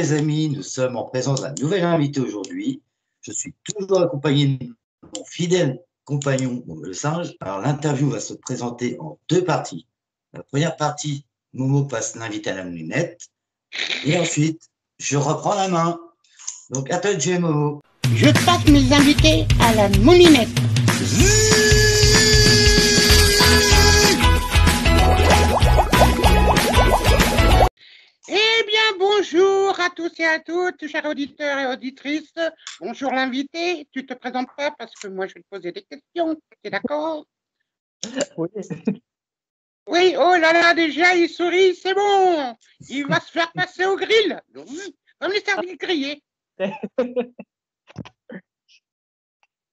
les amis, nous sommes en présence d'un nouvel invité aujourd'hui. Je suis toujours accompagné de mon fidèle compagnon, Momo le singe. Alors, l'interview va se présenter en deux parties. La première partie, Momo passe l'invité à la moulinette. Et ensuite, je reprends la main. Donc, à toi de jouer, Momo. Je passe mes invités à la moulinette. Eh bien, bonjour à tous et à toutes, chers auditeurs et auditrices. Bonjour l'invité. Tu te présentes pas parce que moi, je vais te poser des questions. Tu es d'accord? Oui. Oui, oh là là, déjà, il sourit, c'est bon. Il va se faire passer au grill. Comme les services grillés.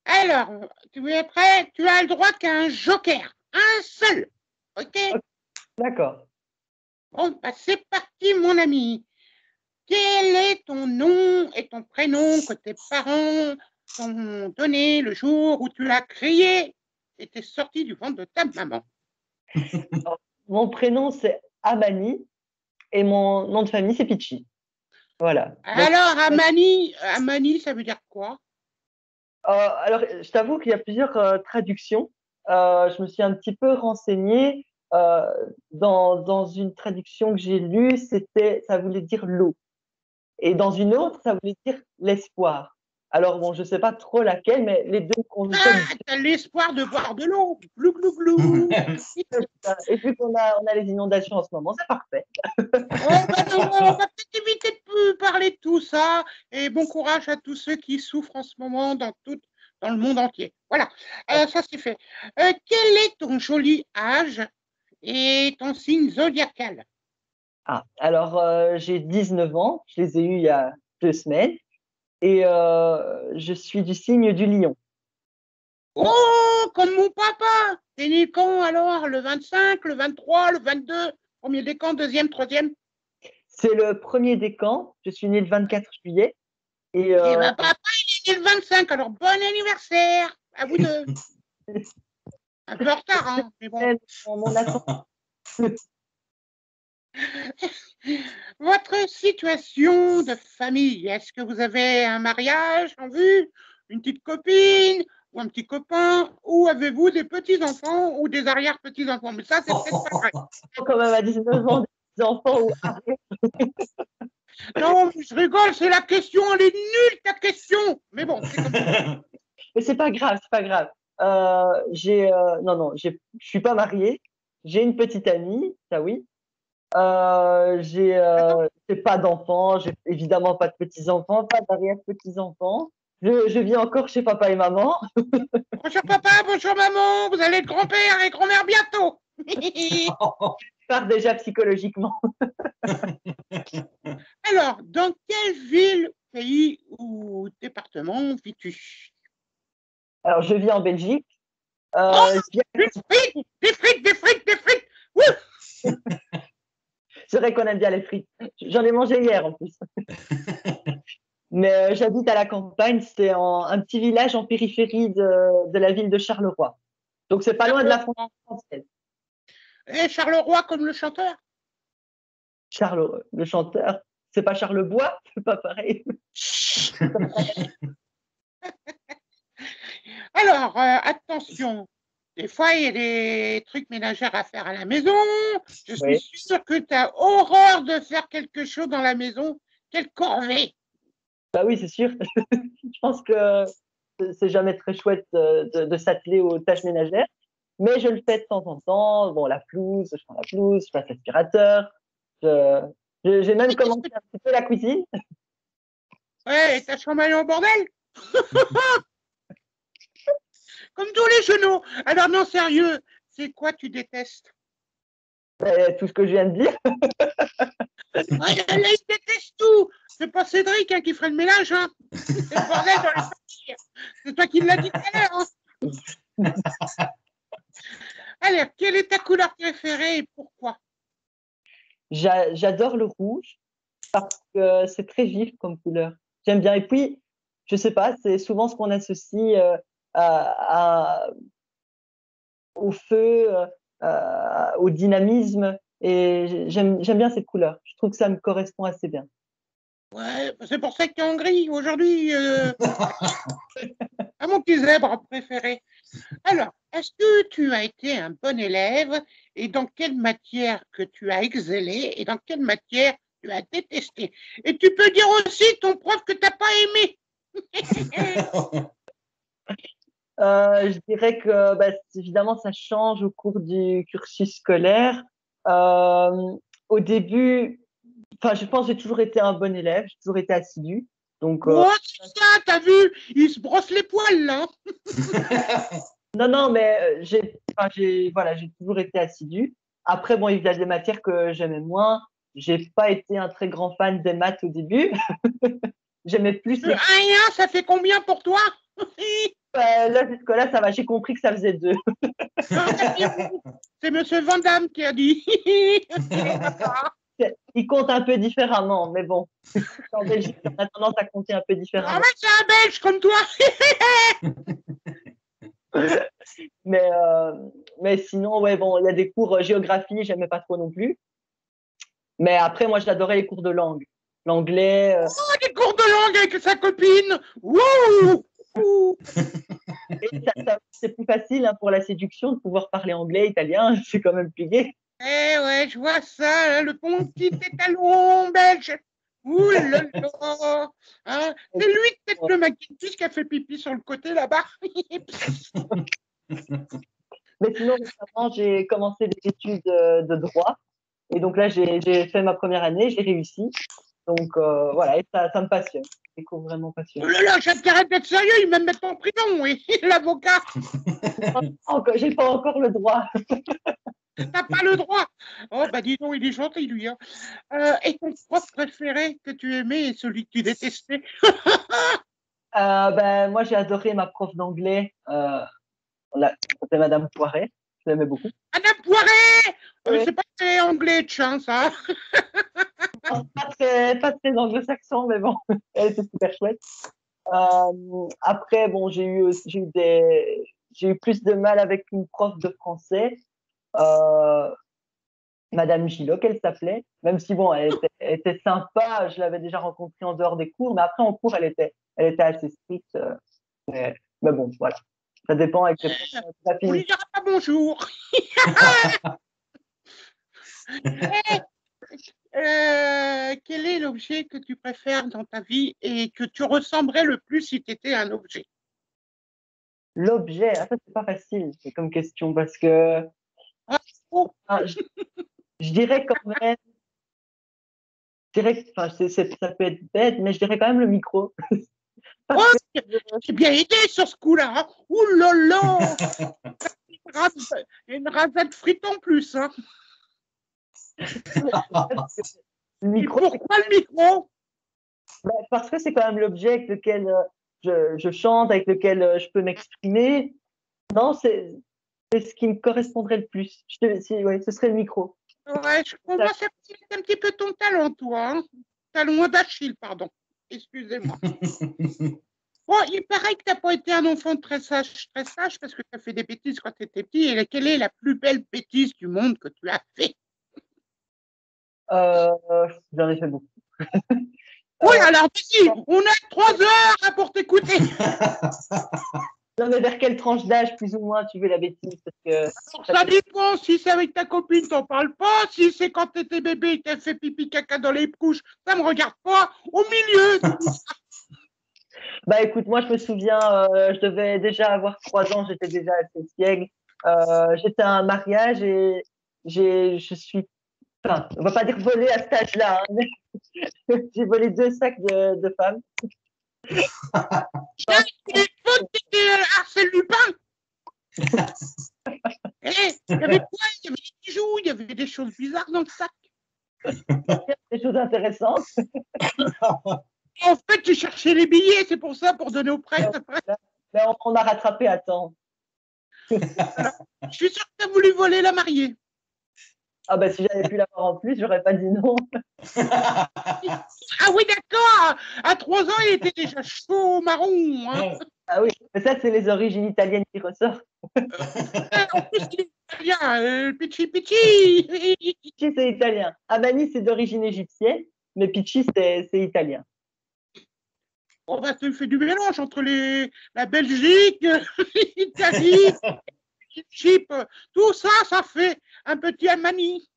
Alors, tu es prêt? Tu as le droit qu'à un joker. Un seul. OK? D'accord. Bon, bah, c'est parti, mon ami. Quel est ton nom et ton prénom que tes parents t'ont donné le jour où tu l'as crié et t'es sorti du ventre de ta maman? Alors, mon prénom, c'est Amani et mon nom de famille, c'est Pichi. Voilà. Alors, Amani, ça veut dire quoi? Alors, je t'avoue qu'il y a plusieurs traductions. Je me suis un petit peu renseignée. Dans une traduction que j'ai lue, ça voulait dire l'eau. Et dans une autre, ça voulait dire l'espoir. Alors, bon, je ne sais pas trop laquelle, mais les deux connotaient. T'as l'espoir de boire de l'eau. Glou, glou, glou. Et vu qu'on a les inondations en ce moment, c'est parfait. On va peut-être éviter de parler de tout ça. Et bon courage à tous ceux qui souffrent en ce moment dans le monde entier. Voilà, ça c'est fait. Quel est ton joli âge et ton signe zodiacal? Alors, j'ai 19 ans, je les ai eus il y a 2 semaines, et je suis du signe du lion. Oh, comme mon papa! T'es né quand alors? Le 25, le 23, le 22? Premier décan, deuxième, troisième? C'est le premier décan, je suis née le 24 juillet, et Eh ben, papa, il est né le 25, alors bon anniversaire à vous deux. Un peu en retard, hein, mais bon. mon ascendant. Votre situation de famille, est-ce que vous avez un mariage en vue, une petite copine ou un petit copain, ou avez-vous des petits-enfants ou des arrière-petits-enfants? Mais ça, c'est peut-être pas vrai. Quand même à 19 ans, des enfants ou Non, je rigole, c'est la question, elle est nulle ta question. Mais bon, c'est comme ça. Mais c'est pas grave, c'est pas grave. Non, je suis pas mariée. J'ai une petite amie, ça oui. J'ai pas d'enfants, j'ai évidemment pas de petits-enfants, pas d'arrière-petits-enfants. Je vis encore chez papa et maman. Bonjour papa, bonjour maman, vous allez être grand-père et grand-mère bientôt. Je pars déjà psychologiquement. Alors, dans quelle ville, pays ou département vis-tu? Alors, je vis en Belgique. Oh, Je viens- des frites. Ouh. C'est vrai qu'on aime bien les frites. J'en ai mangé hier en plus. Mais j'habite à la campagne, c'est un petit village en périphérie de la ville de Charleroi. Donc, c'est pas loin de la frontière française. Et Charleroi comme le chanteur? Charles, le chanteur, c'est pas Charlebois, c'est pas pareil. Alors, attention, des fois, il y a des trucs ménagères à faire à la maison. Je suis Oui. sûre que tu as horreur de faire quelque chose dans la maison. Quelle corvée! Bah oui, c'est sûr. Je pense que c'est jamais très chouette de s'atteler aux tâches ménagères, mais je le fais de temps en temps. Bon, la pelouse, je prends la pelouse, je passe l'aspirateur. J'ai même commencé un petit peu la cuisine. Ouais, et ta chambre elle est en bordel? Comme tous les genoux. Alors non, sérieux, c'est quoi tu détestes? Tout ce que je viens de dire. Ah, là, il déteste tout. C'est pas Cédric qui ferait le ménage, hein. C'est le bordel dans la famille. C'est toi qui l'as dit tout à l'heure, hein. Alors, quelle est ta couleur préférée et pourquoi? J'adore le rouge parce que c'est très vif comme couleur. J'aime bien. Et puis, je sais pas, c'est souvent ce qu'on associe au feu, au dynamisme. Et j'aime bien cette couleur. Je trouve que ça me correspond assez bien. Ouais, c'est pour ça que tu es en gris aujourd'hui. À mon petit zèbre préféré. Alors, est-ce que tu as été un bon élève et dans quelle matière que tu as excellé et dans quelle matière tu as détesté? Et tu peux dire aussi ton prof que tu n'as pas aimé. Je dirais que bah, évidemment, ça change au cours du cursus scolaire. Euh, Au début, enfin, je pense que j'ai toujours été un bon élève, j'ai toujours été assidu. Donc, Oh, c'est ça, t'as vu? Il se brosse les poils, là. non, non, mais enfin, voilà, j'ai toujours été assidu. Après, bon, il y a des matières que j'aimais moins. J'ai pas été un très grand fan des maths au début. J'aimais plus les. 1 et 1, ça fait combien pour toi? Là, jusque-là, ça va. J'ai compris que ça faisait 2. C'est Monsieur Van Damme qui a dit. Il compte un peu différemment, mais bon. En Belgique, on a tendance à compter un peu Ah, différemment. mais c'est un Belge comme toi. Mais sinon, ouais, bon, il y a des cours géographie, j'aimais pas trop non plus. Mais après, moi, j'adorais les cours de langue. L'anglais. Oh, des cours de langue avec sa copine. Wouh! C'est plus facile hein, pour la séduction de pouvoir parler anglais, italien, c'est quand même plus gai. Eh ouais, je vois ça, hein, le bon petit étalon belge. Ouh là là. Hein, c'est lui peut-être le McKinsey qui a fait pipi sur le côté là-bas. Mais sinon, récemment, j'ai commencé des études de droit. Et donc là, j'ai fait ma première année, j'ai réussi. Donc voilà, et ça me passionne. C'est cours vraiment Oh passionnant. là là, j'arrête d'être sérieux, il va me mettre en prison, oui, l'avocat. J'ai pas encore le droit. T'as pas le droit. Oh, bah dis donc, il est gentil, lui. Hein. Et ton prof préféré que tu aimais et celui que tu détestais? Ben, moi, j'ai adoré ma prof d'anglais. C'était Madame Poiret. Je l'aimais beaucoup. Madame Poiret. Oui. C'est pas très anglais de chance, ça. Pas très anglo-saxon, mais bon, elle était super chouette. Après, bon, j'ai eu plus de mal avec une prof de français, euh, Madame Gillot, qu'elle s'appelait. Même si bon, elle était sympa, je l'avais déjà rencontrée en dehors des cours, mais après en cours, elle était assez stricte. Mais bon, voilà. Ça dépend avec les profs. On lui dira pas bonjour. Quel est l'objet que tu préfères dans ta vie et que tu ressemblerais le plus si tu étais un objet? L'objet, ça c'est pas facile, c'est comme question parce que Oh, je dirais quand même, enfin, ça peut être bête, mais je dirais quand même le micro. oh, j'ai bien aidé sur ce coup-là. Hein. Ouh là là, une rasade frite en plus. Hein. Le micro, et pourquoi le micro? parce que c'est quand même l'objet avec lequel je chante, avec lequel je peux m'exprimer. Non, c'est ce qui me correspondrait le plus. Oui, ce serait le micro. Ouais, je comprends, c'est un petit peu ton talent, toi. Hein. Talon d'Achille, pardon. Excusez-moi. Bon, il paraît que tu n'as pas été un enfant très sage parce que tu as fait des bêtises quand tu étais petit. Et quelle est la plus belle bêtise du monde que tu as fait? J'en ai fait beaucoup. Oui, alors ici, on a 3 heures pour t'écouter. Non, mais vers quelle tranche d'âge, plus ou moins, tu veux la bêtise parce que Ça dépend. Si c'est avec ta copine, t'en parles pas. Si c'est quand tu étais bébé et t'as fait pipi caca dans les couches, ça me regarde pas. Au milieu. Bah écoute, moi je me souviens, je devais déjà avoir 3 ans, j'étais déjà assez siègle. J'étais à un mariage et je suis, enfin, on va pas dire volé à cet âge-là, hein, mais j'ai volé 2 sacs de femmes. T'étais Arsène Lupin. Il y avait quoi? Il y avait des bijoux, il y avait des choses bizarres dans le sac. Des choses intéressantes. En fait, j'ai cherché les billets, c'est pour ça, pour donner aux prêtres. Mais on a rattrapé à temps. Voilà. Je suis sûr que tu as voulu voler la mariée. Ah bah si j'avais pu l'avoir en plus, j'aurais pas dit non. Ah oui, d'accord. À 3 ans, il était déjà chaud marron. Hein. Ah oui, mais ça c'est les origines italiennes qui ressortent. En plus, il est italien. Pichi pichi. Si c'est italien. Abani c'est d'origine égyptienne, mais Pichi, c'est italien. Oh, bah, tu fais du mélange entre la Belgique, l'Italie, Chypre, tout ça, ça fait un petit Amani.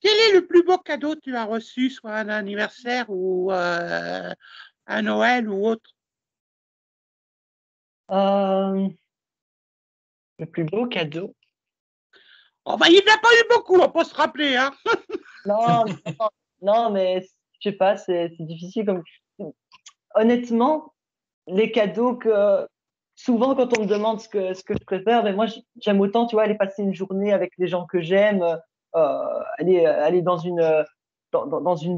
Quel est le plus beau cadeau que tu as reçu, soit un anniversaire ou un Noël ou autre? Le plus beau cadeau. Oh, bah, il n'y en a pas eu beaucoup, on peut se rappeler. Hein. Non, non, non, mais je sais pas, c'est difficile. Honnêtement, les cadeaux que souvent quand on me demande ce que je préfère, mais moi j'aime autant, tu vois, aller passer une journée avec les gens que j'aime, aller dans une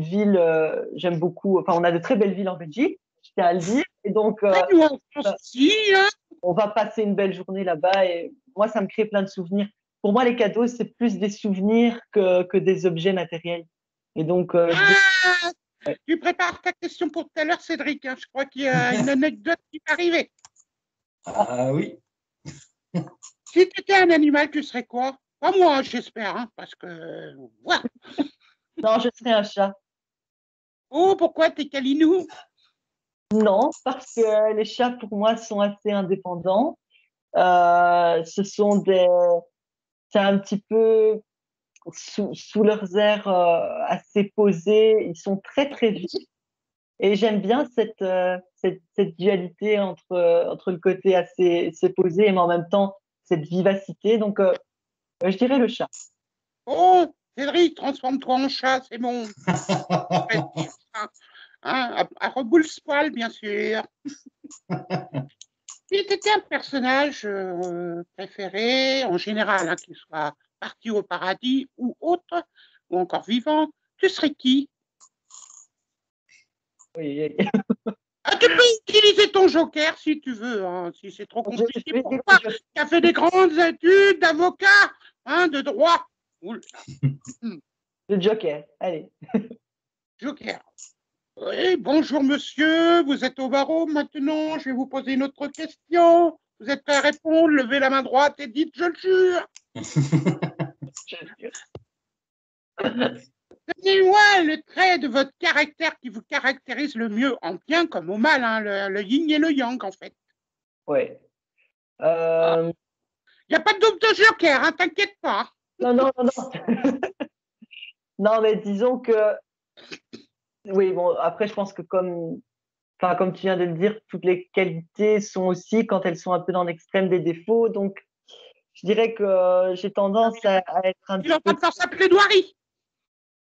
ville. J'aime beaucoup. Enfin, on a de très belles villes en Belgique, je tiens à le dire. Et donc, Nous, en France aussi, hein. on va passer une belle journée là-bas. Et moi, ça me crée plein de souvenirs. Pour moi, les cadeaux, c'est plus des souvenirs que des objets matériels. Et donc, je dis, Ah, ouais. tu prépares ta question pour tout à l'heure, Cédric. Hein. Je crois qu'il y a une anecdote qui est arrivée. Ah oui. Si tu étais un animal, tu serais quoi? Pas moi, j'espère, hein, parce que. Voilà. Non, je serais un chat. Oh, pourquoi t'es calinou? Non, parce que les chats, pour moi, sont assez indépendants. Ce sont c'est un petit peu sous leurs airs assez posés. Ils sont très, très vifs. Et j'aime bien cette dualité entre le côté assez posé, mais en même temps, cette vivacité. Donc, je dirais le chat. Oh, Cédric, transforme-toi en chat, c'est bon. À reboule-poil, bien sûr. Si tu étais un personnage préféré, en général, hein, qu'il soit parti au paradis ou autre, ou encore vivant, tu serais qui? Oui, oui. Ah, tu peux utiliser ton joker si tu veux, hein, si c'est trop Je compliqué vais pour dire toi. que Tu as fait des grandes études d'avocat, hein, de droit. le Joker. Allez. Joker. Oui, bonjour monsieur, vous êtes au barreau maintenant, je vais vous poser une autre question. Vous êtes prêt à répondre? Levez la main droite et dites je le jure. Donnez-moi le trait de votre caractère qui vous caractérise le mieux, en bien comme au mal, hein, le yin et le yang en fait. Ouais. Il n'y a pas de double de joker, hein, t'inquiète pas. Non, non, non, non. Non, mais disons que, oui, bon, après, je pense que enfin, comme tu viens de le dire, toutes les qualités sont aussi, quand elles sont un peu dans l'extrême, des défauts. Donc, je dirais que j'ai tendance à être un Il est petit en train peu. de faire sa plaidoirie.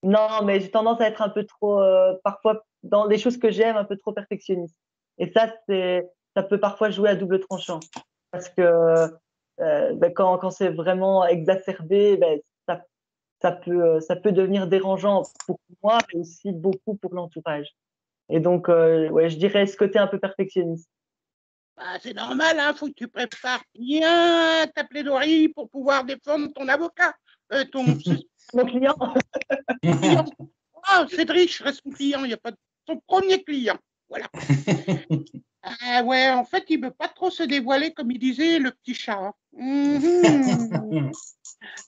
Non, mais j'ai tendance à être un peu trop, parfois, dans les choses que j'aime, un peu trop perfectionniste. Et ça peut parfois jouer à double tranchant. Parce que ben, quand c'est vraiment exacerbé, ben, ça peut devenir dérangeant pour moi, mais aussi beaucoup pour l'entourage. Et donc, ouais, je dirais ce côté un peu perfectionniste. Bah, c'est normal, hein, faut que tu prépares bien ta plaidoirie pour pouvoir défendre ton avocat, ton Mon client, client. Ah, Cédric, je reste son client, il n'y a pas de... son premier client. Voilà. Ouais, en fait, il ne veut pas trop se dévoiler, comme il disait, le petit chat.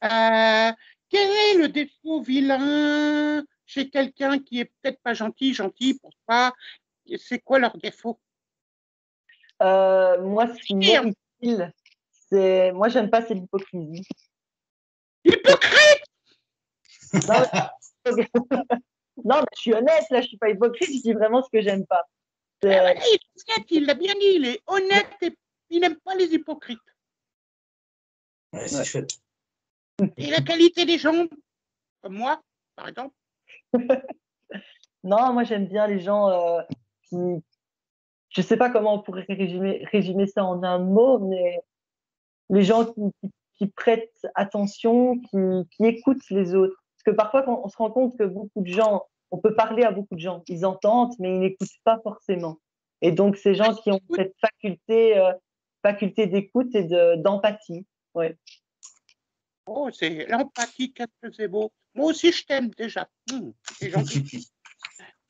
Hein. Quel est le défaut vilain chez quelqu'un qui est peut-être pas gentil pour toi? C'est quoi leur défaut? moi, ce qui Hein. m'horripile, moi, j'aime pas, c'est l'hypocrisie. Hypocrite! Non, non, mais je suis honnête, là, je suis pas hypocrite, je dis vraiment ce que j'aime pas. Voilà, il l'a bien dit, il est honnête et il n'aime pas les hypocrites. Ouais, c'est chouette. Et la qualité des gens, comme moi, par exemple. Non, moi, j'aime bien les gens qui, je sais pas comment on pourrait résumer ça en un mot, mais les gens qui prêtent attention, qui écoutent les autres. Parce que parfois, quand on se rend compte que beaucoup de gens, on peut parler à beaucoup de gens, ils entendent, mais ils n'écoutent pas forcément. Et donc, ces gens qui ont cette faculté d'écoute et d'empathie. Ouais. Oh, c'est l'empathie, qu'est-ce que c'est beau. Moi aussi, je t'aime déjà. C'est gentil.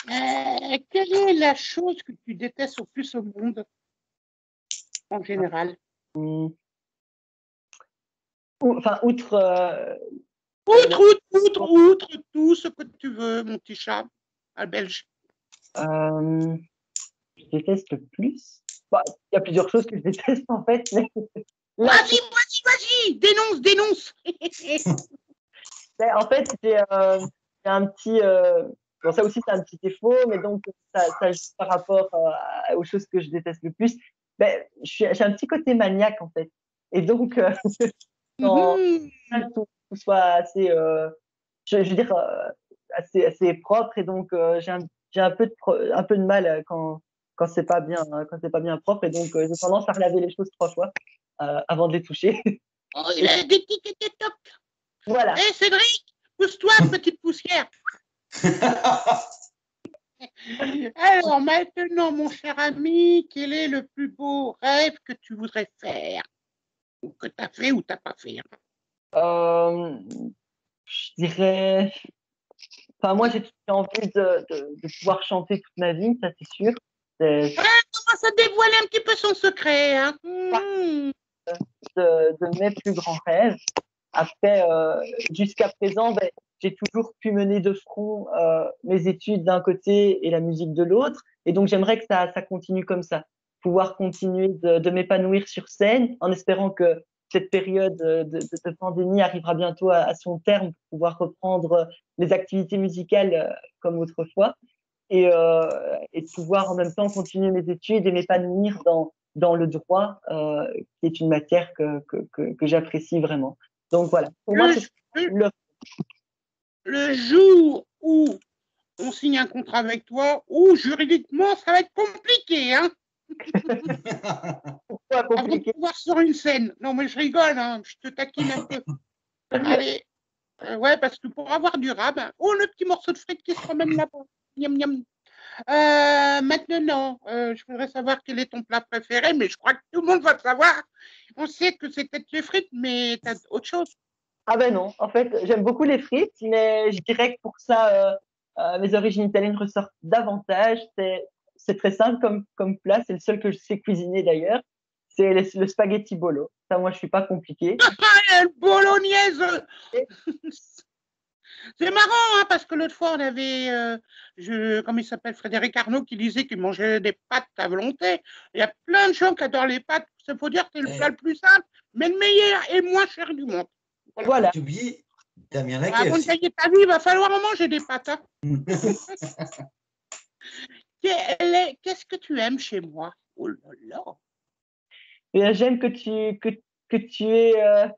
Quelle est la chose que tu détestes au plus au monde, en général? Enfin, outre Outre tout ce que tu veux, mon petit chat, à Belge. Je déteste le plus. Bah, il y a plusieurs choses que je déteste en fait. Mais Vas-y, dénonce. en fait, j'ai un petit. Bon, ça aussi, c'est un petit défaut, mais donc, ça joue par rapport aux choses que je déteste le plus. Ben, j'ai un petit côté maniaque, en fait. Et donc, quand tout soit assez, je veux dire, assez propre, et donc, j'ai un peu de mal quand c'est pas bien, quand c'est pas bien propre, et donc, j'ai tendance à relaver les choses 3 fois avant de les toucher. Oh, il a des tics et des tocs. Voilà. Hé, Cédric, pousse-toi, petite poussière. Alors maintenant, mon cher ami, quel est le plus beau rêve que tu voudrais faire? Ou que tu as fait ou tu n'as pas fait? Je dirais. Enfin, moi, j'ai envie de pouvoir chanter toute ma vie, ça c'est sûr. Comment ça dévoiler un petit peu son secret, hein? De mes plus grands rêves. Après, jusqu'à présent, ben, j'ai toujours pu mener de front mes études d'un côté et la musique de l'autre. Et donc, j'aimerais que ça continue comme ça. Pouvoir continuer de m'épanouir sur scène en espérant que cette période de pandémie arrivera bientôt à son terme pour pouvoir reprendre les activités musicales comme autrefois et de pouvoir en même temps continuer mes études et m'épanouir dans le droit, qui est une matière que j'apprécie vraiment. Donc voilà, pour moi, c'est le jour où on signe un contrat avec toi, ou juridiquement, ça va être compliqué, hein? Pourquoi compliqué? Avant de pouvoir sur une scène. Non, mais je rigole, hein, je te taquine un peu. Allez, ouais, parce que pour avoir du rab, oh, le petit morceau de frites qui se promène là-bas. Miam, miam. Maintenant, je voudrais savoir quel est ton plat préféré, mais je crois que tout le monde va le savoir. On sait que c'est peut-être les frites, mais tu as autre chose. Ah ben non, en fait, j'aime beaucoup les frites, mais je dirais que pour ça, mes origines italiennes ressortent davantage. C'est très simple comme plat, c'est le seul que je sais cuisiner d'ailleurs. C'est le spaghetti bolo. Ça, moi, je suis pas compliqué. Bolognaise. C'est marrant, hein, parce que l'autre fois, on avait, comme il s'appelle, Frédéric Arnaud, qui disait qu'il mangeait des pâtes à volonté. Il y a plein de gens qui adorent les pâtes. Ça faut dire que c'est le plat le plus simple, mais le meilleur et le moins cher du monde. Voilà. Tu oublies, Damien Laquet Avant de aussi. gagner ta vie, il va falloir en manger des pâtes. Hein. Qu'est-ce que tu aimes chez moi? Oh là là. Et j'aime que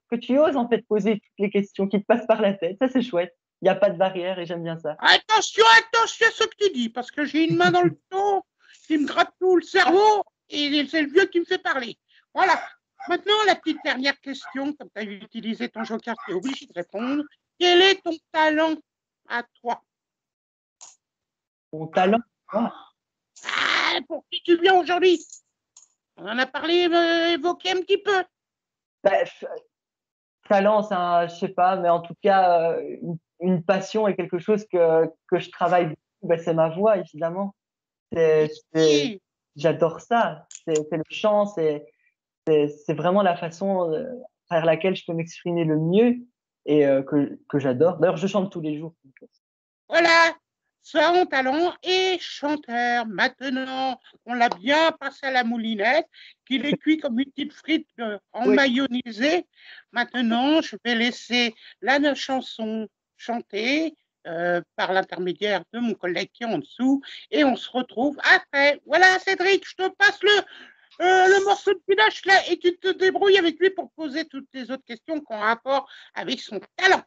tu oses en fait poser toutes les questions qui te passent par la tête. Ça, c'est chouette. Il n'y a pas de barrière et j'aime bien ça. Attention à ce que tu dis, parce que j'ai une main dans le dos qui me gratte tout le cerveau et c'est le vieux qui me fait parler. Voilà. Maintenant, la petite dernière question, comme tu as utilisé ton joker, tu es obligé de répondre. Quel est ton talent à toi? Mon talent? Pour qui tu viens aujourd'hui? On en a parlé, évoqué un petit peu. Bref, talent, je sais pas, mais en tout cas, une passion et quelque chose que je travaille beaucoup, ben, c'est ma voix, évidemment. J'adore ça. C'est le chant, c'est vraiment la façon par laquelle je peux m'exprimer le mieux et que j'adore. D'ailleurs, je chante tous les jours. Voilà, son talent est chanteur. Maintenant, on l'a bien passé à la moulinette, qu'il est cuit comme une petite frite mayonnaisée. Maintenant, je vais laisser la chanson chanter par l'intermédiaire de mon collègue qui est en dessous et on se retrouve après. Voilà, Cédric, je te passe le morceau de pinache là et tu te débrouilles avec lui pour poser toutes les autres questions qui ont rapport avec son talent.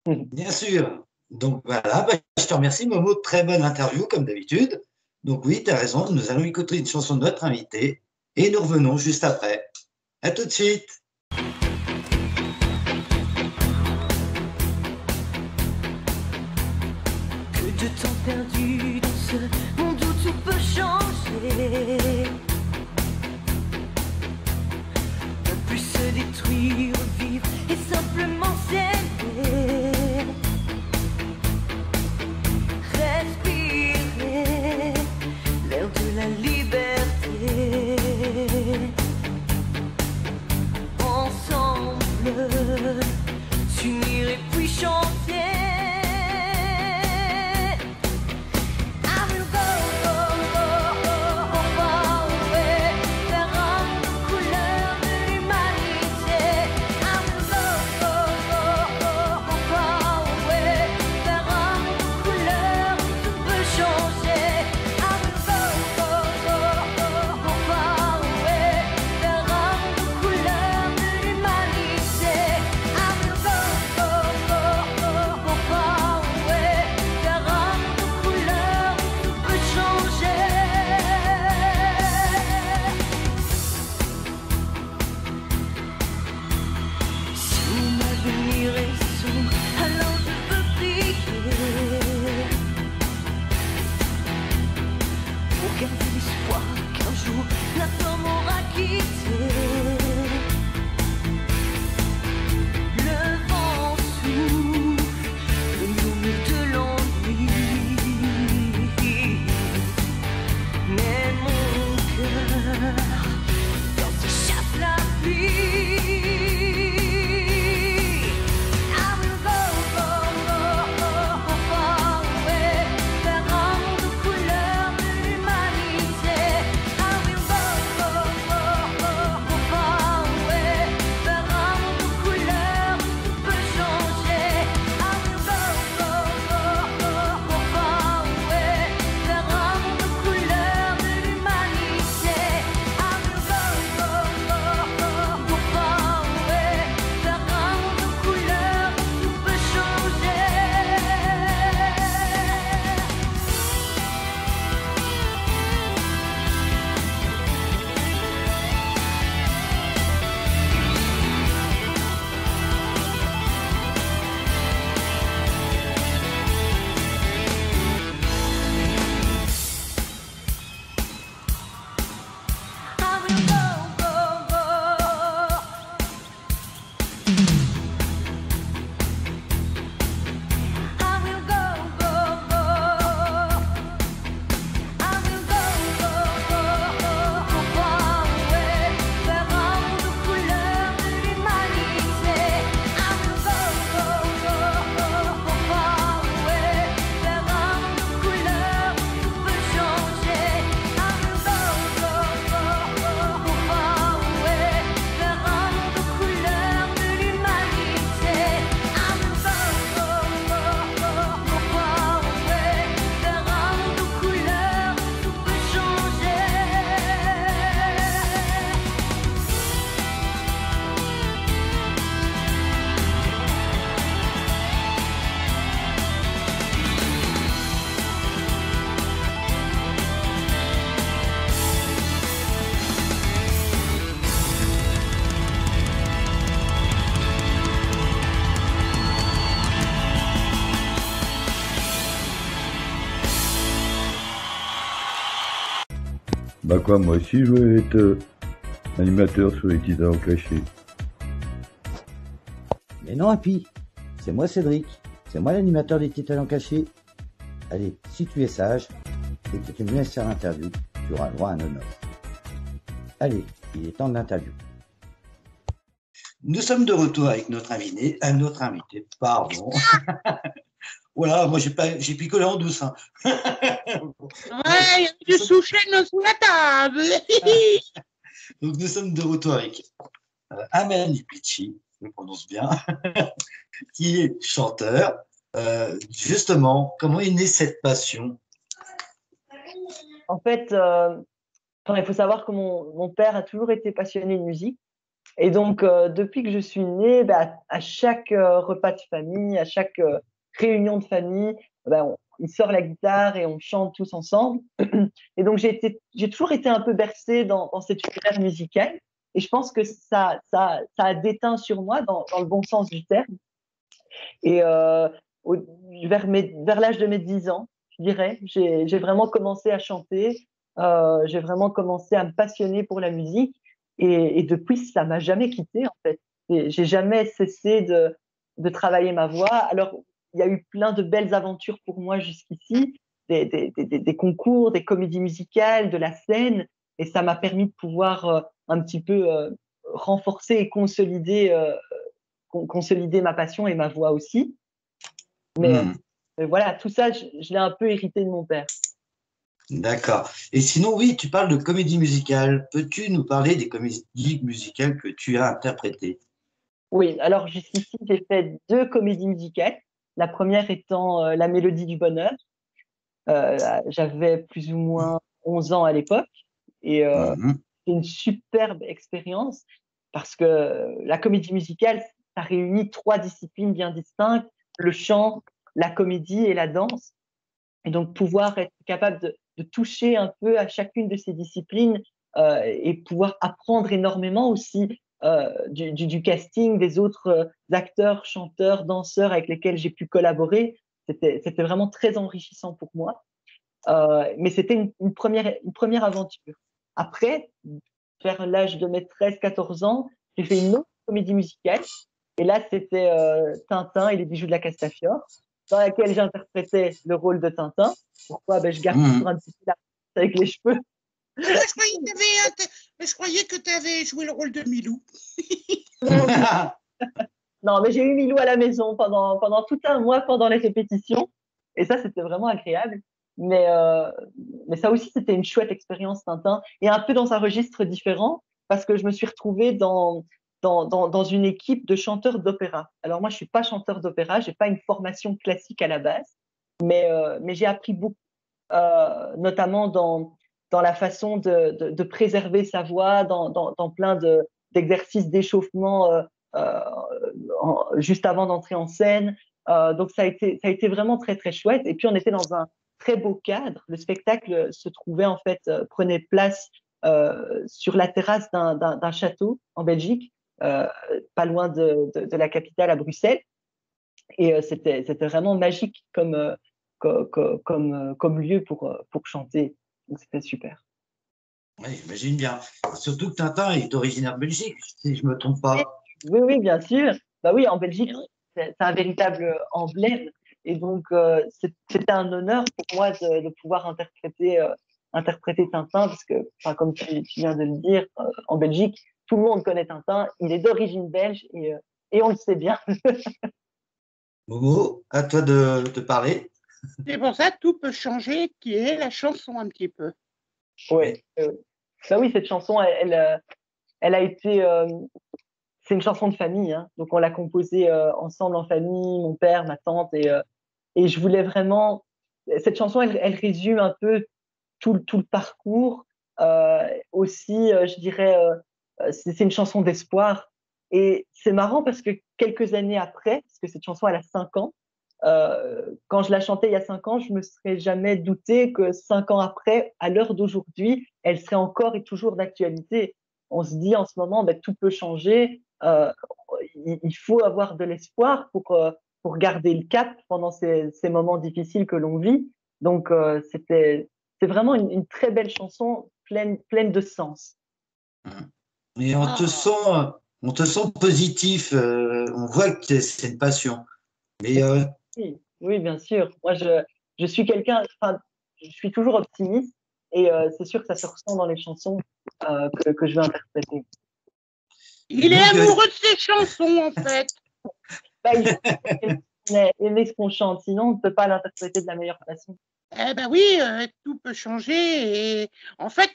Bien sûr. Donc voilà, je te remercie Momo, très bonne interview comme d'habitude. Donc oui, tu as raison, nous allons écouter une chanson de notre invité et nous revenons juste après. À tout de suite. Que de temps perdu dans ce monde où tout peut changer. Ne plus se détruire, vivre et simplement s'aimer. Respirer l'air de la liberté. Ensemble, s'unir et puis chanter. Bah quoi, moi aussi je veux être animateur sur les petits talents cachés. Mais non, Happy, c'est moi Cédric, c'est moi l'animateur des petits talents cachés. Allez, si tu es sage et que tu me laisses faire l'interview, tu auras le droit à un honneur. Allez, il est temps de l'interview. Nous sommes de retour avec notre invité, pardon. Voilà, moi j'ai picolé en douce. Hein. Ouais, il y a du sous-chêne sous la table. Donc nous sommes de retour avec Amani Pichi, je le prononce bien, qui est chanteur. Justement, comment est née cette passion? En fait, il faut savoir que mon père a toujours été passionné de musique. Et donc, depuis que je suis née, à chaque repas de famille, à chaque réunion de famille, il sort la guitare et on chante tous ensemble. Et donc, j'ai toujours été un peu bercée dans cet univers musical. Et je pense que ça a déteint sur moi dans le bon sens du terme. Et vers l'âge de mes 10 ans, je dirais, j'ai vraiment commencé à chanter. J'ai vraiment commencé à me passionner pour la musique. Et depuis, ça m'a jamais quitté, en fait. J'ai jamais cessé de travailler ma voix. Alors, il y a eu plein de belles aventures pour moi jusqu'ici, des concours, des comédies musicales, de la scène. Et ça m'a permis de pouvoir un petit peu renforcer et consolider ma passion et ma voix aussi. Mais voilà, tout ça, je l'ai un peu hérité de mon père. D'accord. Et sinon, oui, tu parles de comédie musicale. Peux-tu nous parler des comédies musicales que tu as interprétées? Oui, alors jusqu'ici, j'ai fait 2 comédies musicales. La première étant La Mélodie du Bonheur. J'avais plus ou moins 11 ans à l'époque. Et c'est une superbe expérience parce que la comédie musicale, ça réunit 3 disciplines bien distinctes, le chant, la comédie et la danse. Et donc, pouvoir être capable de toucher un peu à chacune de ces disciplines et pouvoir apprendre énormément aussi du casting, des autres acteurs, chanteurs, danseurs avec lesquels j'ai pu collaborer. C'était vraiment très enrichissant pour moi. Mais c'était une première aventure. Après, vers l'âge de mes 13-14 ans, j'ai fait une autre comédie musicale. Et là, c'était Tintin et les bijoux de la Castafiore, dans laquelle j'interprétais le rôle de Tintin. Pourquoi? Je garde toujours un petit peu la avec les cheveux. Je croyais que tu avais joué le rôle de Milou. Non, mais j'ai eu Milou à la maison pendant tout un mois pendant les répétitions. Et ça, c'était vraiment agréable. Mais ça aussi, c'était une chouette expérience, Tintin. Et un peu dans un registre différent, parce que je me suis retrouvée dans une équipe de chanteurs d'opéra. Alors moi, je suis pas chanteur d'opéra, j'ai pas une formation classique à la base, mais j'ai appris beaucoup, notamment dans la façon de préserver sa voix, dans plein d'exercices d'échauffement juste avant d'entrer en scène. Donc ça a été vraiment très très chouette. Et puis on était dans un très beau cadre. Le spectacle se trouvait en fait prenait place sur la terrasse d'un château en Belgique, pas loin de la capitale à Bruxelles. Et c'était vraiment magique comme lieu pour chanter. Donc c'était super. Oui, j'imagine bien. Surtout que Tintin est originaire de Belgique, si je ne me trompe pas. Oui, bien sûr. Bah oui, en Belgique, c'est un véritable emblème. Et donc, c'était un honneur pour moi de pouvoir interpréter Tintin, parce que, comme tu viens de le dire, en Belgique, tout le monde connaît Tintin. Il est d'origine belge et on le sait bien. Momo, à toi de te parler. C'est pour ça que tout peut changer, qui est la chanson un petit peu. Oui. Bah oui, cette chanson, elle a été. C'est une chanson de famille, hein. Donc on l'a composée ensemble en famille, mon père, ma tante, et je voulais vraiment. Cette chanson, elle résume un peu tout le parcours. Aussi, je dirais, c'est une chanson d'espoir. Et c'est marrant parce que quelques années après, parce que cette chanson, elle a 5 ans, quand je la chantais il y a 5 ans, je me serais jamais douté que 5 ans après, à l'heure d'aujourd'hui, elle serait encore et toujours d'actualité. On se dit en ce moment, tout peut changer. Il faut avoir de l'espoir pour garder le cap pendant ces moments difficiles que l'on vit. Donc, c'est vraiment une très belle chanson, pleine de sens. Et on te sent positif. On voit que c'est une passion. Mais Oui, oui, bien sûr. Moi, je suis quelqu'un, enfin, je suis toujours optimiste et c'est sûr que ça se ressent dans les chansons que je vais interpréter. Il est donc, amoureux de ses chansons, en fait. Bah, il faut aimer ce qu'on chante, sinon on ne peut pas l'interpréter de la meilleure façon. Eh ben oui, tout peut changer. Et en fait,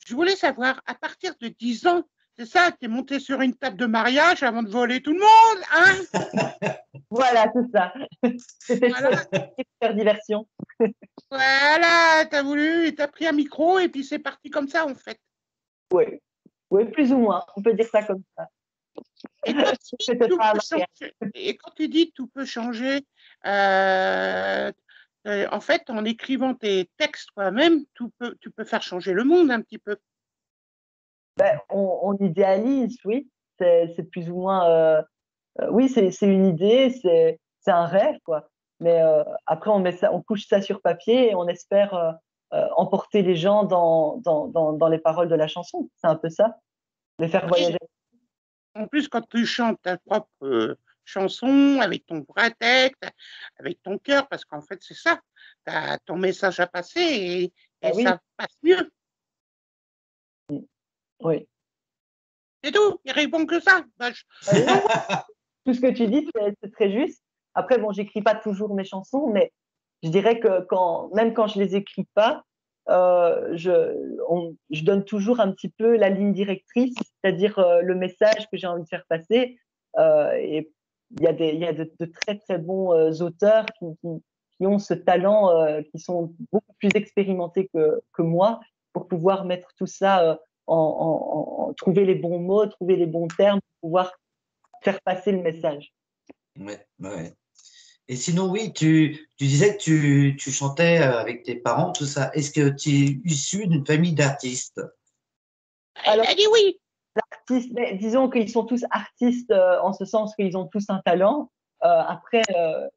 je voulais savoir, à partir de 10 ans, c'est ça, tu es monté sur une table de mariage avant de voler tout le monde, hein? Voilà, c'est ça. C'était Voilà, faire diversion. voilà, t'as voulu, et t'as pris un micro, et puis c'est parti comme ça, en fait. Oui, oui, plus ou moins. On peut dire ça comme ça. Et quand tu dis C'était tout pas un peut mariage. changer, tout peut changer, en fait, en écrivant tes textes toi-même, tu peux faire changer le monde un petit peu. On idéalise, oui. C'est plus ou moins. Oui, c'est une idée, c'est un rêve, quoi. Mais après, on met ça, on couche ça sur papier et on espère emporter les gens dans les paroles de la chanson. C'est un peu ça, les faire voyager. En plus, quand tu chantes ta propre chanson avec ton vrai texte, avec ton cœur, parce qu'en fait, c'est ça, tu as ton message à passer Ah et oui, ça passe mieux. oui. C'est tout, il répond que ça. Bah, Non, tout ce que tu dis, c'est très juste. Après, bon, j'écris pas toujours mes chansons, mais je dirais que même quand je les écris pas, je donne toujours un petit peu la ligne directrice, c'est-à-dire le message que j'ai envie de faire passer. Et il y a de très très bons auteurs qui ont ce talent, qui sont beaucoup plus expérimentés que moi pour pouvoir mettre tout ça trouver les bons mots, trouver les bons termes, pour pouvoir faire passer le message. ouais, ouais. Et sinon, oui, tu disais que tu chantais avec tes parents, tout ça. Est-ce que tu es issu d'une famille d'artistes? il Alors, a dit oui. disons qu'ils sont tous artistes en ce sens qu'ils ont tous un talent. Après,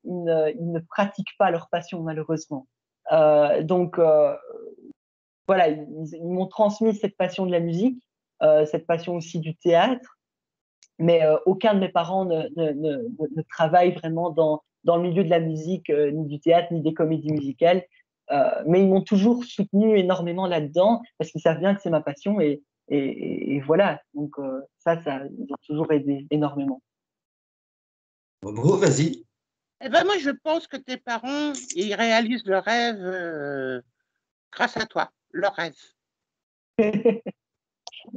ils ne pratiquent pas leur passion, malheureusement. Donc, voilà, ils m'ont transmis cette passion de la musique, cette passion aussi du théâtre, mais aucun de mes parents ne travaille vraiment dans le milieu de la musique, ni du théâtre, ni des comédies musicales. Mais ils m'ont toujours soutenu énormément là-dedans parce qu'ils savent bien que c'est ma passion et voilà. Donc ça, ils ont toujours aidé énormément. Bon, vas-y. Eh ben moi, je pense que tes parents, ils réalisent le rêve grâce à toi, leur rêve. Ben,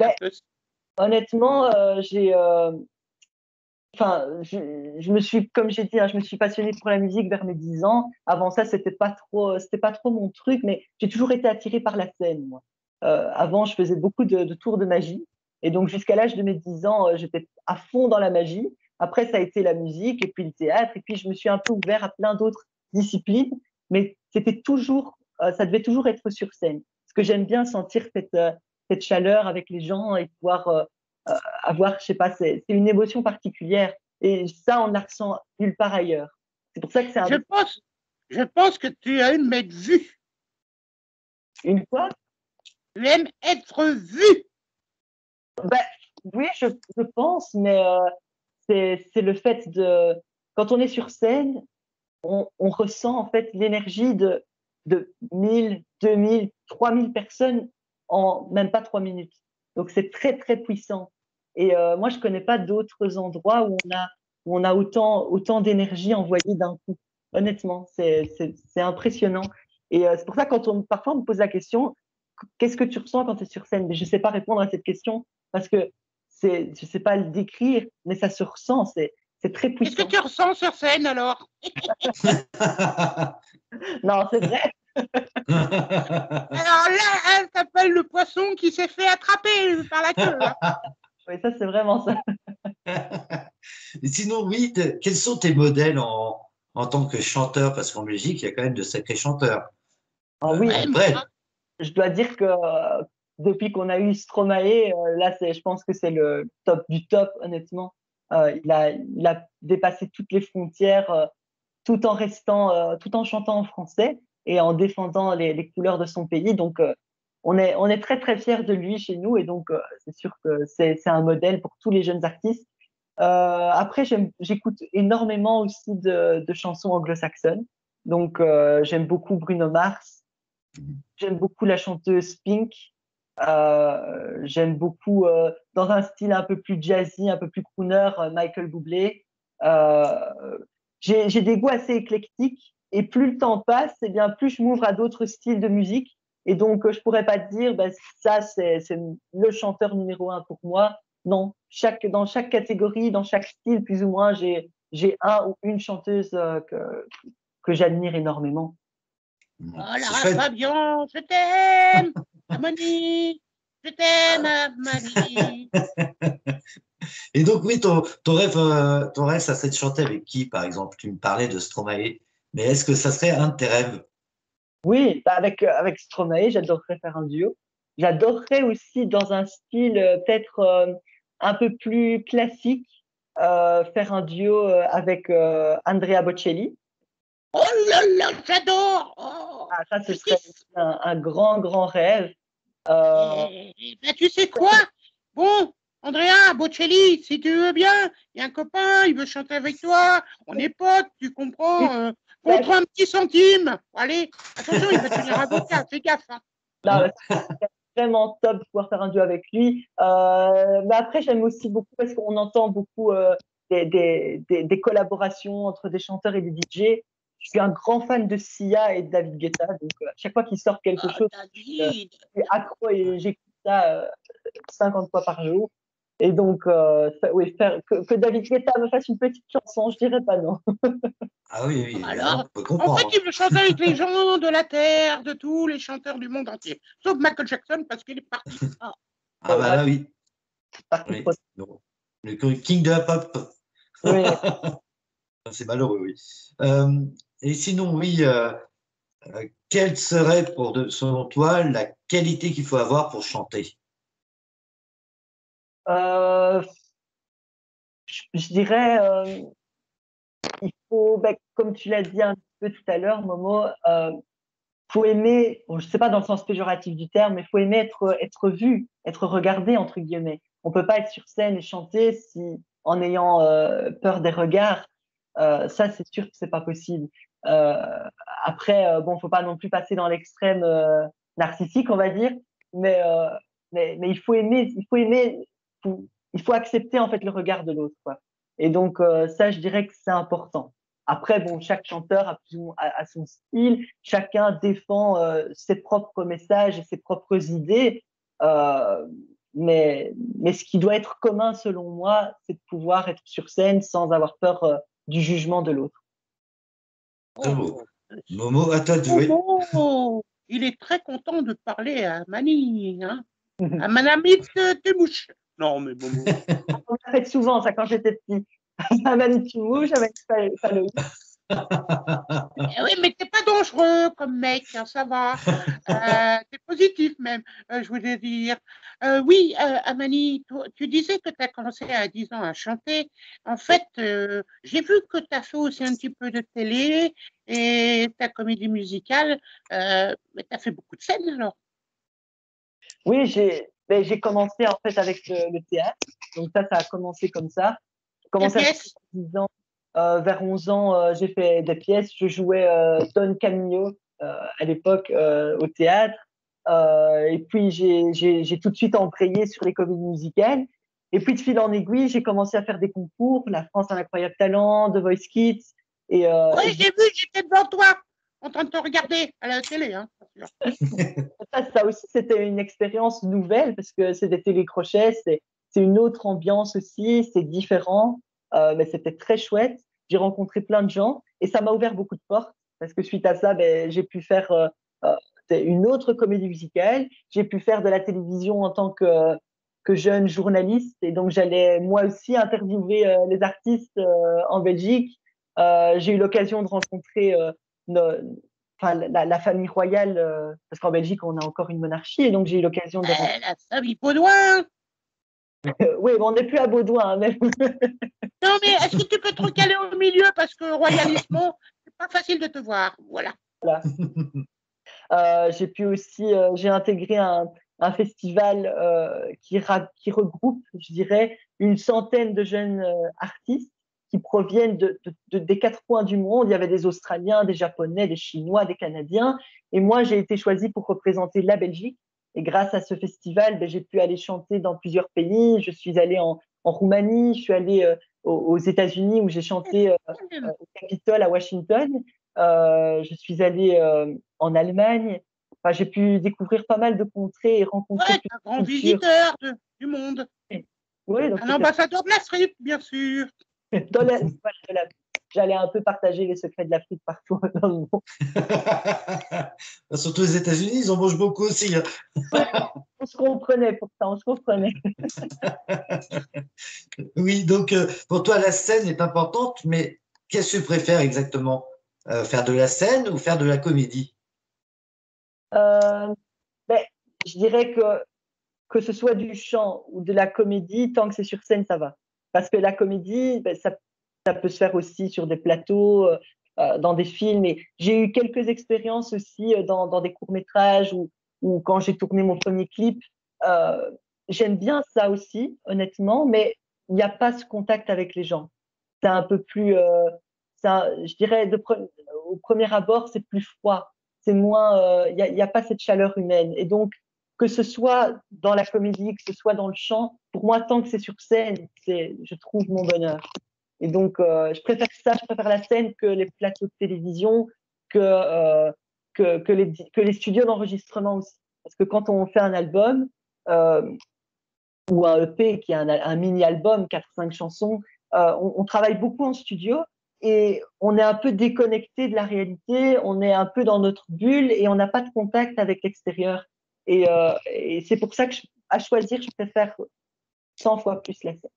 Un peu. honnêtement, je me suis, comme j'ai dit, hein, je me suis passionnée pour la musique vers mes 10 ans. Avant ça, c'était pas trop mon truc, mais j'ai toujours été attirée par la scène, moi. Avant, je faisais beaucoup de tours de magie. Et donc, jusqu'à l'âge de mes 10 ans, j'étais à fond dans la magie. Après, ça a été la musique et puis le théâtre. Et puis, je me suis un peu ouvert à plein d'autres disciplines. Mais c'était toujours, ça devait toujours être sur scène. Parce que j'aime bien sentir cette chaleur avec les gens et pouvoir avoir, je sais pas, c'est une émotion particulière. Et ça, on ne la ressent nulle part ailleurs. C'est pour ça que c'est Je pense que tu aimes être vu. une fois. Tu aimes être vu. Ben, oui, je pense, mais c'est le fait de, quand on est sur scène, on ressent en fait l'énergie de 1000, 2000, 3000 personnes en même pas 3 minutes. Donc c'est très très puissant. Et moi je connais pas d'autres endroits où on a autant d'énergie envoyée d'un coup. Honnêtement, c'est impressionnant. Et c'est pour ça quand parfois on me pose la question, qu'est-ce que tu ressens quand tu es sur scène? Mais je sais pas répondre à cette question parce que je sais pas le décrire, mais ça se ressent. C'est très Qu'est-ce que puissant. tu ressens sur scène alors? Non, c'est vrai. Alors là, elle s'appelle le poisson qui s'est fait attraper par la queue. Hein. Oui, ça, c'est vraiment ça. Et sinon, oui, quels sont tes modèles en tant que chanteur? Parce qu'en Belgique, il y a quand même de sacrés chanteurs. Ah oui, Ouais, Brel. je dois dire que depuis qu'on a eu Stromae, là, je pense que c'est le top du top, honnêtement. Il a dépassé toutes les frontières tout en chantant en français et en défendant les couleurs de son pays. Donc, on est très très fiers de lui chez nous et donc c'est sûr que c'est un modèle pour tous les jeunes artistes. Après, j'écoute énormément aussi de chansons anglo-saxonnes. Donc, j'aime beaucoup Bruno Mars. J'aime beaucoup la chanteuse Pink. J'aime beaucoup, dans un style un peu plus jazzy, un peu plus crooner, Michael Bublé. Euh, j'ai des goûts assez éclectiques et plus le temps passe, eh bien, plus je m'ouvre à d'autres styles de musique. Et donc, je pourrais pas te dire, ça, c'est le chanteur numéro un pour moi. Non, dans chaque catégorie, dans chaque style, plus ou moins, j'ai un ou une chanteuse que j'admire énormément. Oh là, Fabien, je t'aime, Amani, je t'aime, Amani. Et donc, oui, ton rêve, ça serait de chanter avec qui, par exemple? Tu me parlais de Stromae, mais est-ce que ça serait un de tes rêves? Oui, avec Stromae, j'adorerais faire un duo. J'adorerais aussi, dans un style peut-être un peu plus classique, faire un duo avec Andrea Bocelli. Oh là là, j'adore. Oh, Ah, ça, ce serait un grand, grand rêve. Tu sais quoi? Bon, Andrea Bocelli, si tu veux bien, il y a un copain, il veut chanter avec toi. On est potes, tu comprends? Contre un petit centime. Allez, attention, il va devenir avocat, fais gaffe. Hein. Non, c'est vraiment top de pouvoir faire un duo avec lui. Mais après, j'aime aussi beaucoup parce qu'on entend beaucoup des collaborations entre des chanteurs et des DJ. Je suis un grand fan de Sia et de David Guetta. Donc, à chaque fois qu'il sort quelque chose, je suis accro et j'écoute ça 50 fois par jour. Et donc, oui, que David Guetta me fasse une petite chanson, je dirais pas non. Ah oui, oui, alors, on peut en comprendre. fait, il veut chanter avec les gens de la Terre, de tous les chanteurs du monde entier. Sauf Michael Jackson parce qu'il est parti. Ah bah là, oui. Oui. Le king de la pop. Oui. C'est malheureux, oui. Et sinon, oui, quelle serait, selon toi, la qualité qu'il faut avoir pour chanter? Je dirais, il faut, comme tu l'as dit un peu tout à l'heure, Momo, faut aimer, bon, je sais pas dans le sens péjoratif du terme, mais faut aimer être vu, être regardé, entre guillemets. On peut pas être sur scène et chanter en ayant peur des regards. Ça, c'est sûr que c'est pas possible. Après, bon, faut pas non plus passer dans l'extrême narcissique, on va dire, mais, mais il faut accepter en fait le regard de l'autre, quoi. Et donc ça, je dirais que c'est important. Après, bon, chaque chanteur a son style, chacun défend ses propres messages et ses propres idées, euh, mais ce qui doit être commun selon moi, c'est de pouvoir être sur scène sans avoir peur du jugement de l'autre. Très beau. Momo, à toi de jouer. Oh, il est très content de parler à Mani, hein, à Manamite Temouche. Non, mais Momo. On l'a fait souvent, ça, quand j'étais petit. J'avais Timou, j'avais Faloï. Oui, mais t'es pas dangereux comme mec, hein, ça va. T'es positif même, je voulais dire. Oui, Amani, tu disais que tu as commencé à 10 ans à chanter. En fait, j'ai vu que tu as fait aussi un petit peu de télé et ta comédie musicale, mais tu as fait beaucoup de scènes alors. Oui, j'ai commencé en fait avec le théâtre. Donc ça a commencé comme ça. J'ai commencé à 10 ans. Vers 11 ans, j'ai fait des pièces. Je jouais Don Camillo à l'époque au théâtre. Et puis, j'ai tout de suite embrayé sur les comédies musicales. Et puis, de fil en aiguille, j'ai commencé à faire des concours. La France a un incroyable talent, The Voice Kids. Oui, j'ai vu, j'étais devant toi, en train de te regarder à la télé. Hein, ça aussi, c'était une expérience nouvelle parce que c'est des télécrochets, c'est une autre ambiance aussi, c'est différent. Mais c'était très chouette. J'ai rencontré plein de gens et ça m'a ouvert beaucoup de portes parce que suite à ça, j'ai pu faire une autre comédie musicale. J'ai pu faire de la télévision en tant que jeune journaliste et donc j'allais moi aussi interviewer les artistes en Belgique. J'ai eu l'occasion de rencontrer la famille royale parce qu'en Belgique on a encore une monarchie et donc j'ai eu l'occasion de rencontrer. La famille Baudouin. Oui, mais on n'est plus à Baudouin, même. Non, mais est-ce que tu peux te recaler au milieu parce que royalisme, c'est pas facile de te voir. Voilà. J'ai pu aussi, j'ai intégré un festival qui regroupe, je dirais, une centaine de jeunes artistes qui proviennent des quatre coins du monde. Il y avait des Australiens, des Japonais, des Chinois, des Canadiens. Et moi, j'ai été choisie pour représenter la Belgique. Et grâce à ce festival, ben, j'ai pu aller chanter dans plusieurs pays. Je suis allée en Roumanie, je suis allée aux États-Unis où j'ai chanté au Capitole à Washington. Je suis allée en Allemagne. Enfin, j'ai pu découvrir pas mal de contrées et rencontrer Ouais, un grand visiteur du monde. Oui, donc un ambassadeur de l'Afrique, bien sûr. J'allais un peu partager les secrets de l'Afrique partout dans le monde. Surtout les États-Unis, ils en mangent beaucoup aussi. Hein. Ouais, on se comprenait pourtant, on se comprenait. Oui, donc pour toi, la scène est importante, mais qu'est-ce que tu préfères exactement? Faire de la scène ou faire de la comédie? Ben, je dirais que ce soit du chant ou de la comédie, tant que c'est sur scène, ça va. Parce que la comédie, ben, ça peut se faire aussi sur des plateaux, dans des films. Et j'ai eu quelques expériences aussi dans des courts-métrages ou quand j'ai tourné mon premier clip. Euh, J'aime bien ça aussi, honnêtement, mais il n'y a pas ce contact avec les gens. C'est un peu plus, je dirais, au premier abord, c'est plus froid. C'est moins, il y a pas cette chaleur humaine. Et donc, que ce soit dans la comédie, que ce soit dans le chant, pour moi, tant que c'est sur scène, je trouve mon bonheur. Et donc, je préfère ça, je préfère la scène que les plateaux de télévision, que les studios d'enregistrement aussi. Parce que quand on fait un album euh, ou un EP qui est un mini-album, 4-5 chansons, on travaille beaucoup en studio et on est un peu déconnecté de la réalité, on est un peu dans notre bulle et on n'a pas de contact avec l'extérieur. Et c'est pour ça que, à choisir, je préfère 100 fois plus la scène.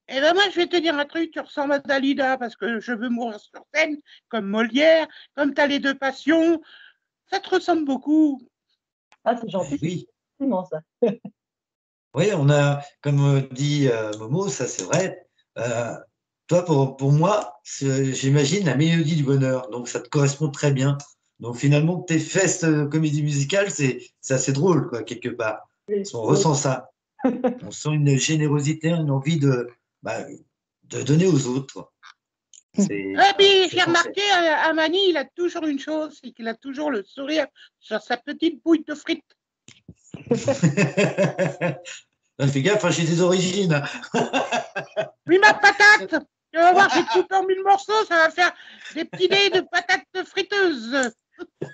Et ben moi, je vais te dire un truc, tu ressembles à Dalida parce que je veux mourir sur scène, comme Molière, comme tu as les deux passions. Ça te ressemble beaucoup. Ah, c'est gentil, Oui. c'est vraiment ça. Oui, on a, comme dit Momo, ça c'est vrai. Toi, pour moi, j'imagine la mélodie du bonheur. Donc, ça te correspond très bien. Donc, finalement, tes fesses comédie musicale, c'est assez drôle, quoi, quelque part. On ressent ça. On sent une générosité, une envie bah, de donner aux autres. Et puis, j'ai remarqué, Amani, il a toujours une chose, c'est qu'il a toujours le sourire sur sa petite bouille de frites. Fais gaffe, hein, j'ai des origines. Oui, ma patate. Tu vas voir, j'ai coupé en 1000 morceaux, ça va faire des petits dés de patates friteuses.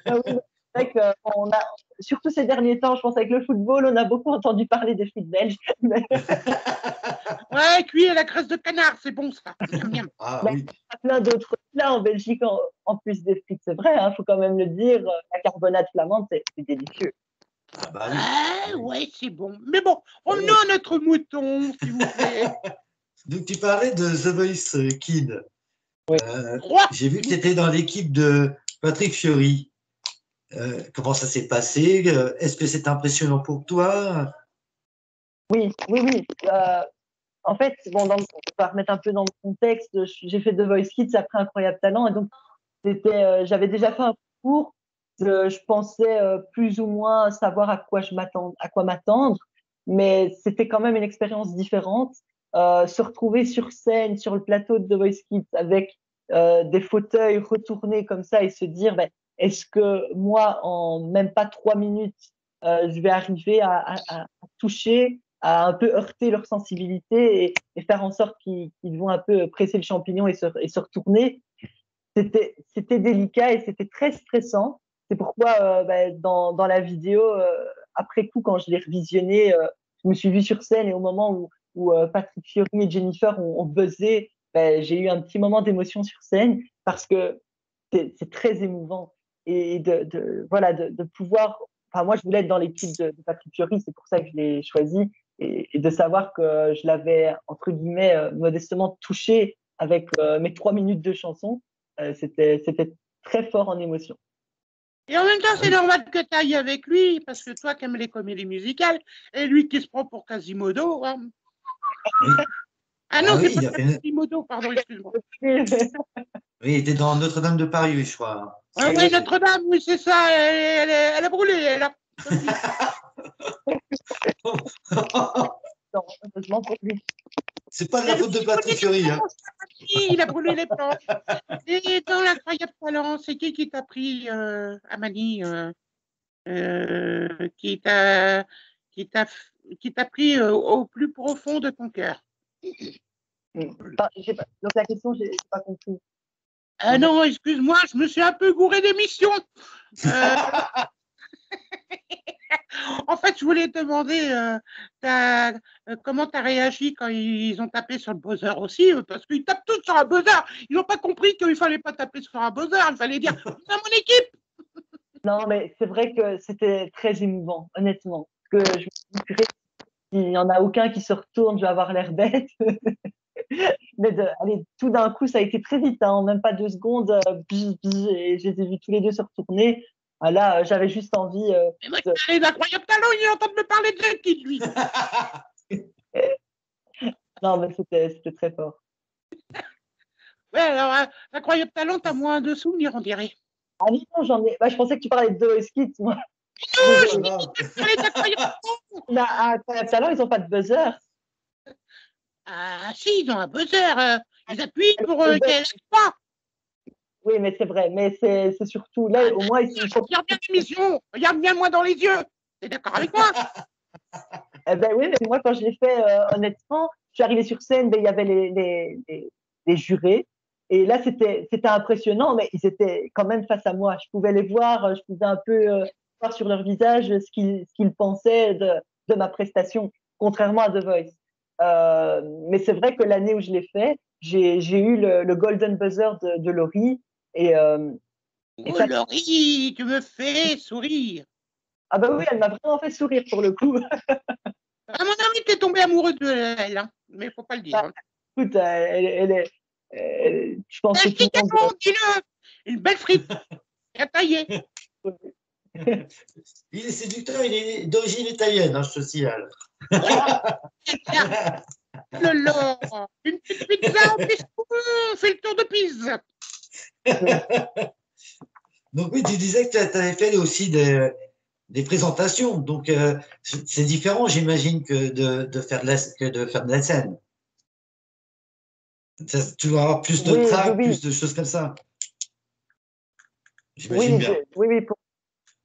Ah oui, c'est vrai qu'on a, surtout ces derniers temps, je pense avec le football, on a beaucoup entendu parler des frites belges. Ouais, cuit à la graisse de canard, c'est bon ça. Miam, miam. Ah, oui. Il y a plein d'autres plats en Belgique en plus des frites, c'est vrai, il faut quand même le dire. La carbonate flamande, c'est délicieux. Ah bah oui. Ah, ouais, c'est bon. Mais bon, revenons à notre mouton, s'il vous plaît. Donc, tu parlais de The Voice Kid. Oui. J'ai vu que tu étais dans l'équipe de Patrick Fiori. Comment ça s'est passé? Est-ce que c'est impressionnant pour toi? Oui. En fait, bon, on va remettre un peu dans le contexte. J'ai fait The Voice Kids après Incroyable Talent, et donc j'avais déjà fait un cours. Je pensais plus ou moins savoir à quoi m'attendre, mais c'était quand même une expérience différente. Se retrouver sur scène, sur le plateau de The Voice Kids, avec des fauteuils retournés comme ça, et se dire, ben, est-ce que moi, en même pas 3 minutes, je vais arriver à toucher, à un peu heurter leur sensibilité et faire en sorte qu'ils vont un peu presser le champignon et se retourner. C'était délicat et c'était très stressant. C'est pourquoi dans la vidéo, après coup, quand je l'ai revisionné, je me suis vue sur scène et au moment où Patrick Fiori et Jennifer ont buzzé, j'ai eu un petit moment d'émotion sur scène parce que c'est très émouvant. Et de pouvoir. Enfin, moi, je voulais être dans l'équipe de Patrick Fiori, c'est pour ça que je l'ai choisi. Et de savoir que je l'avais, entre guillemets, modestement touché avec mes 3 minutes de chanson, c'était très fort en émotion. Et en même temps, c'est normal que tu ailles avec lui, parce que toi qui aimes les comédies musicales, et lui qui se prend pour Quasimodo. Hein. Oui. Ah non, c'est pas Quasimodo, pardon, excuse-moi. Oui, il était dans Notre-Dame de Paris, je crois. Ouais, Notre-Dame, oui, c'est ça. Elle a brûlé, elle a. Non, heureusement pour lui. C'est pas de la faute de Patrick Fiori. Hein. Il a brûlé les planches. Et dans l'incroyable talent, c'est qui t'a pris, Amani, qui t'a pris au plus profond de ton cœur? Donc la question, j'ai pas compris. Non, excuse-moi, je me suis un peu gouré d'émission. En fait, je voulais te demander comment tu as réagi quand ils ont tapé sur le buzzer aussi, parce qu'ils tapent tous sur un buzzer. Ils n'ont pas compris qu'il ne fallait pas taper sur un buzzer, il fallait dire « C'est mon équipe !» Non, mais c'est vrai que c'était très émouvant, honnêtement. Parce que je me suis dit, purée, il n'y en a aucun qui se retourne, je vais avoir l'air bête. Mais allez, tout d'un coup, ça a été très vite, hein, en même pas 2 secondes, et je les ai vus tous les deux se retourner. Ah là, j'avais juste envie. Mais moi, je parlais d'incroyable talent, il est en train de me parler de Jackie, lui. Non, mais c'était très fort. Ouais, alors, incroyable talent, t'as moins de souvenirs, on dirait. Ah non, j'en ai. Bah, je pensais que tu parlais de Joe Skits, moi. Non, je parlais d'incroyable talent. Mais à Incroyable Talent, ils n'ont pas de buzzer. Ah, si, ils ont un buzzer. Ils appuient pour qu'elle lâche pas. Oui, mais c'est vrai. Mais c'est surtout là, au moins, ils sont. Regarde bien l'émission. Regarde bien moi dans les yeux. T'es d'accord avec moi? Eh ben oui, mais moi, quand je l'ai fait, honnêtement, je suis arrivée sur scène, ben, il y avait les jurés. Et là, c'était impressionnant, mais ils étaient quand même face à moi. Je pouvais les voir, je pouvais un peu voir sur leur visage ce qu'ils pensaient de ma prestation, contrairement à The Voice. Mais c'est vrai que l'année où je l'ai fait, j'ai eu le Golden Buzzer de Laurie. Oh, Laurie, tu me fais sourire. Ah bah oui, elle m'a vraiment fait sourire pour le coup. À mon avis, t'es tombé amoureux d'elle, hein. Mais faut pas le dire. Bah, écoute, elle est. Je pense que tout le monde. Dis-le, une belle frite, bien taillée. Il est séducteur, il est d'origine italienne, hein, je te signale. Une petite pizza en piston, on fait le tour de Pise. Donc oui, tu disais que tu avais fait aussi des présentations, donc c'est différent, j'imagine, que de faire de la scène. Tu vas avoir plus de trac, plus de choses comme ça. J'imagine bien. Oui,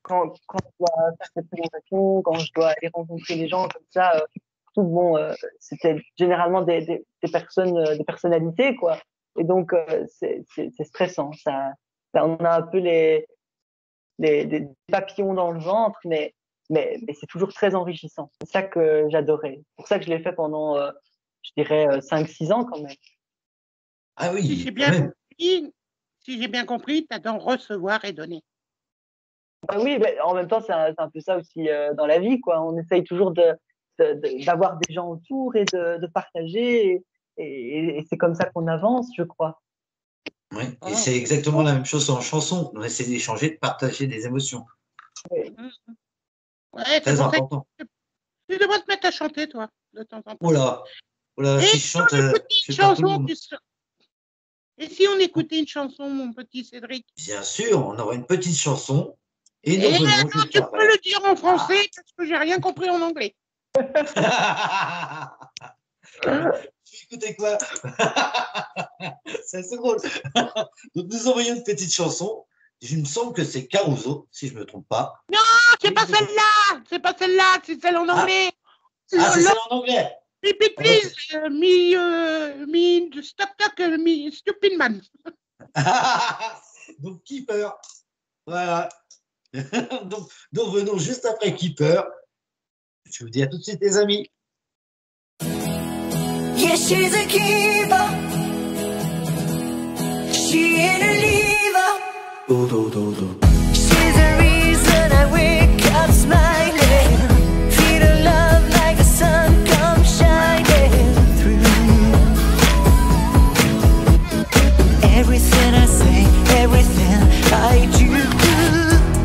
quand je dois faire cette présentation, quand je dois aller rencontrer les gens comme ça, c'était généralement des personnes, des personnalités, quoi. Et donc, c'est stressant. Ça, on a un peu des papillons dans le ventre, mais c'est toujours très enrichissant. C'est ça que j'adorais. C'est pour ça que je l'ai fait pendant, je dirais, 5-6 ans quand même. Ah oui. Si j'ai bien compris, tu adores recevoir et donner. Bah oui, mais en même temps, c'est un peu ça aussi dans la vie, quoi. On essaye toujours d'avoir des gens autour et de partager, et c'est comme ça qu'on avance, je crois. Oui, et c'est exactement la même chose en chanson. On essaie d'échanger, de partager des émotions. Oui. Ouais, très important. Tu devrais te mettre à chanter, toi, de temps en temps. Oula, si je chante, je fais chanson. Et si on écoutait une chanson, mon petit Cédric? Bien sûr, on aura une petite chanson. Et tu peux le dire en français parce que j'ai rien compris en anglais. Écoutez quoi? C'est assez drôle. Donc nous envoyons une petite chanson. Il me semble que c'est Caruso, si je ne me trompe pas. Non, c'est pas celle-là. C'est pas celle-là, c'est celle en anglais. C'est celle en anglais. Repeat, please. Me stupid man. Donc Keeper. Voilà. donc venons juste après Keeper. Je vous dis à tout de suite, les amis. Yes, she's a keeper. She ain't a leaver. She's the reason I wake up smiling. Feel the love like the sun comes shining through. Everything I say, everything I do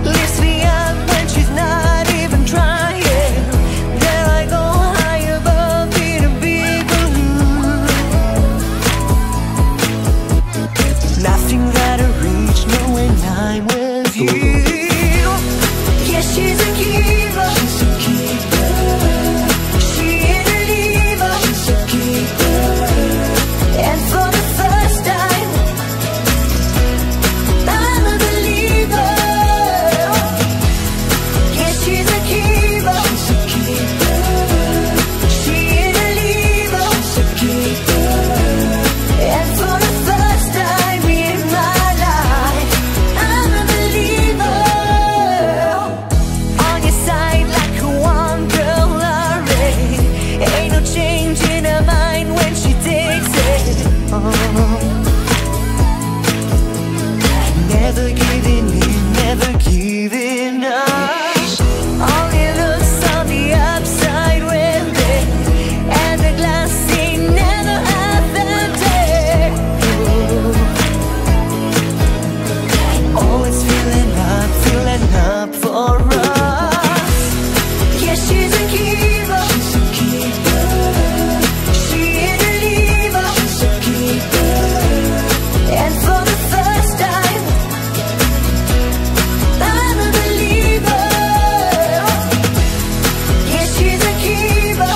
lifts me up when she's not even trying. There I go high above in a big balloon. Nothing that I reach, knowing I'm with And for the first time, I'm a believer. Yeah, she's a keeper.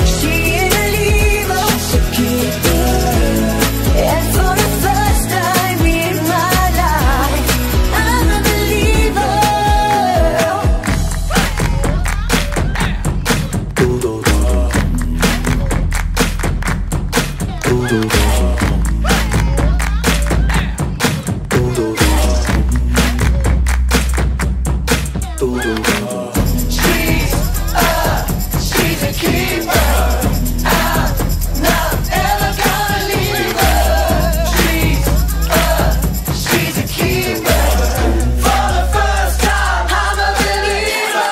She ain't a leaver. And for the first time in my life, I'm a believer. She's a keeper. I'm not ever gonna leave her. She's a keeper. For the first time, I'm a believer.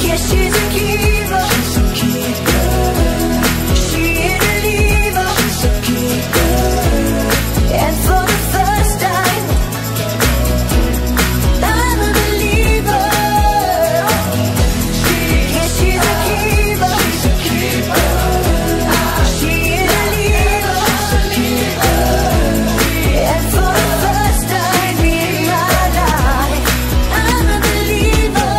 Yeah, she's a keeper. She ain't a leaver. And for the first time, I'm a believer. Yeah, she's a keeper. She ain't a leaver. And for the first time in my life, I'm a believer.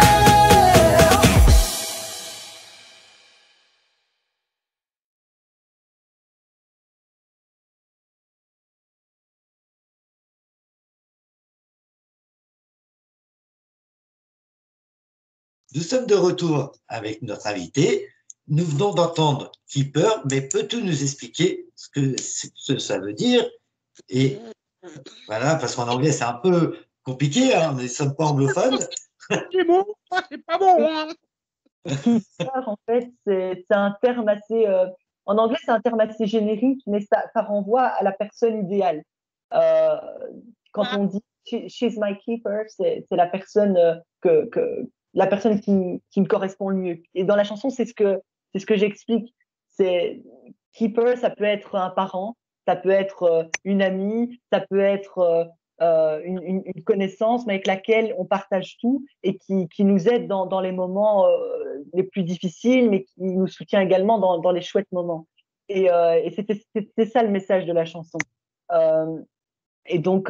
Nous sommes de retour avec notre invité. Nous venons d'entendre Keeper, mais peux-tu nous expliquer ce que ça veut dire? Et voilà, parce qu'en anglais, c'est un peu compliqué, hein, nous ne sommes pas anglophones. C'est bon, ça, c'est pas bon. Hein. Keeper, en fait, c'est un terme assez. En anglais, c'est un terme assez générique, mais ça renvoie à la personne idéale. Euh, Quand on dit she's my keeper, c'est la personne la personne qui me correspond le mieux. Et dans la chanson, c'est ce que j'explique. C'est keeper, ça peut être un parent, ça peut être une amie, ça peut être une connaissance, mais avec laquelle on partage tout et qui nous aide dans les moments les plus difficiles, mais qui nous soutient également dans les chouettes moments. Et c'était ça le message de la chanson. Et donc,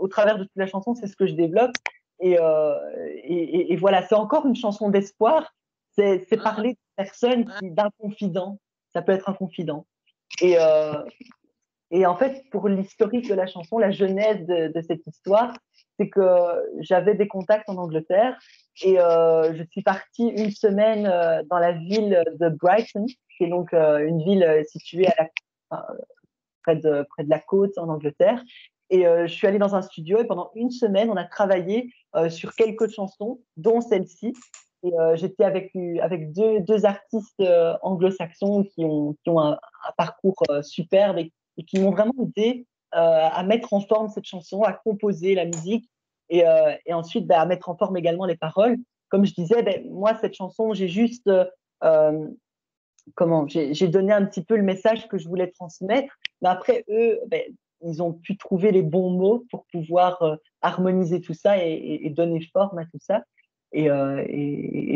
au travers de toute la chanson, c'est ce que je développe. Et voilà, c'est encore une chanson d'espoir. C'est parler de personne d'un confident. Ça peut être un confident. Et en fait, pour l'historique de la chanson, la genèse de cette histoire, c'est que j'avais des contacts en Angleterre et je suis partie une semaine dans la ville de Brighton, qui est donc une ville située près de la côte en Angleterre. Et je suis allée dans un studio et pendant une semaine, on a travaillé sur quelques chansons, dont celle-ci. Et j'étais avec deux artistes anglo-saxons qui ont un parcours superbe et qui m'ont vraiment aidé à mettre en forme cette chanson, à composer la musique et ensuite à mettre en forme également les paroles. Comme je disais, moi, cette chanson, j'ai juste j'ai donné un petit peu le message que je voulais transmettre. Mais après, eux, ils ont pu trouver les bons mots pour pouvoir harmoniser tout ça et donner forme à tout ça. Et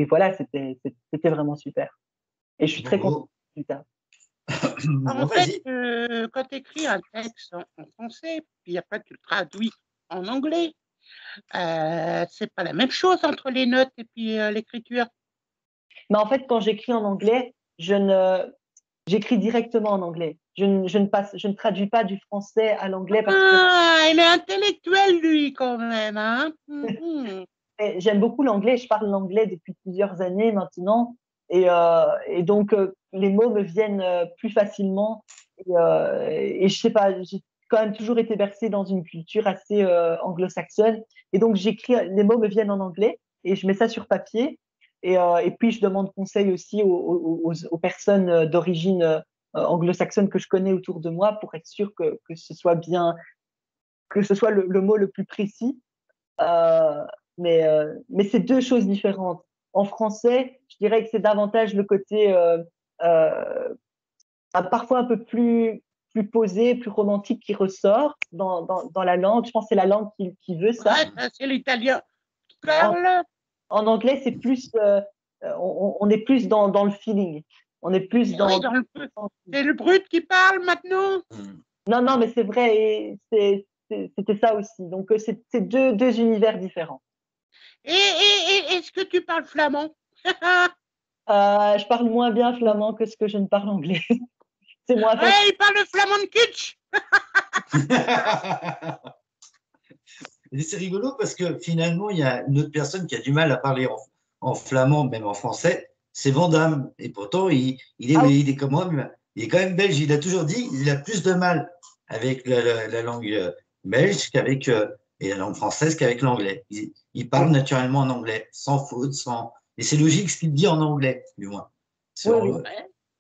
voilà, c'était vraiment super. Et je suis très contente du tard. En fait, quand tu écris un texte en français, puis après tu le traduis en anglais, c'est pas la même chose entre les notes et puis l'écriture. Mais en fait, quand j'écris en anglais, j'écris directement en anglais. Je ne traduis pas du français à l'anglais parce que il est intellectuel, lui, quand même. Hein. J'aime beaucoup l'anglais. Je parle l'anglais depuis plusieurs années maintenant. Et donc, les mots me viennent plus facilement. Et je sais pas, j'ai quand même toujours été bercée dans une culture assez anglo-saxonne. Et donc, les mots me viennent en anglais et je mets ça sur papier. Et puis, je demande conseil aussi aux personnes d'origine anglo-saxonne que je connais autour de moi pour être sûr que ce soit bien, que ce soit le mot le plus précis. Mais c'est deux choses différentes. En français, je dirais que c'est davantage le côté parfois un peu plus posé, plus romantique qui ressort dans la langue. Je pense que c'est la langue qui veut ça. Ouais, c'est l'italien qui parle. En anglais, c'est plus on est plus dans le feeling. On est plus Oui, c'est le brut qui parle maintenant. Non, mais c'est vrai, et c'était ça aussi. Donc, c'est deux univers différents. Et est-ce que tu parles flamand? Je parle moins bien flamand que ce que je ne parle anglais. C'est moins facile. Ouais, il parle le flamand de Kitsch. Et c'est rigolo parce que finalement, il y a une autre personne qui a du mal à parler en flamand, même en français, c'est Van Damme. Et pourtant, il est comme moi, mais il est quand même belge. Il a toujours dit qu'il a plus de mal avec la langue belge qu'avec et la langue française qu'avec l'anglais. Il parle naturellement en anglais, sans faute, Et c'est logique ce qu'il dit en anglais, du moins. Oui.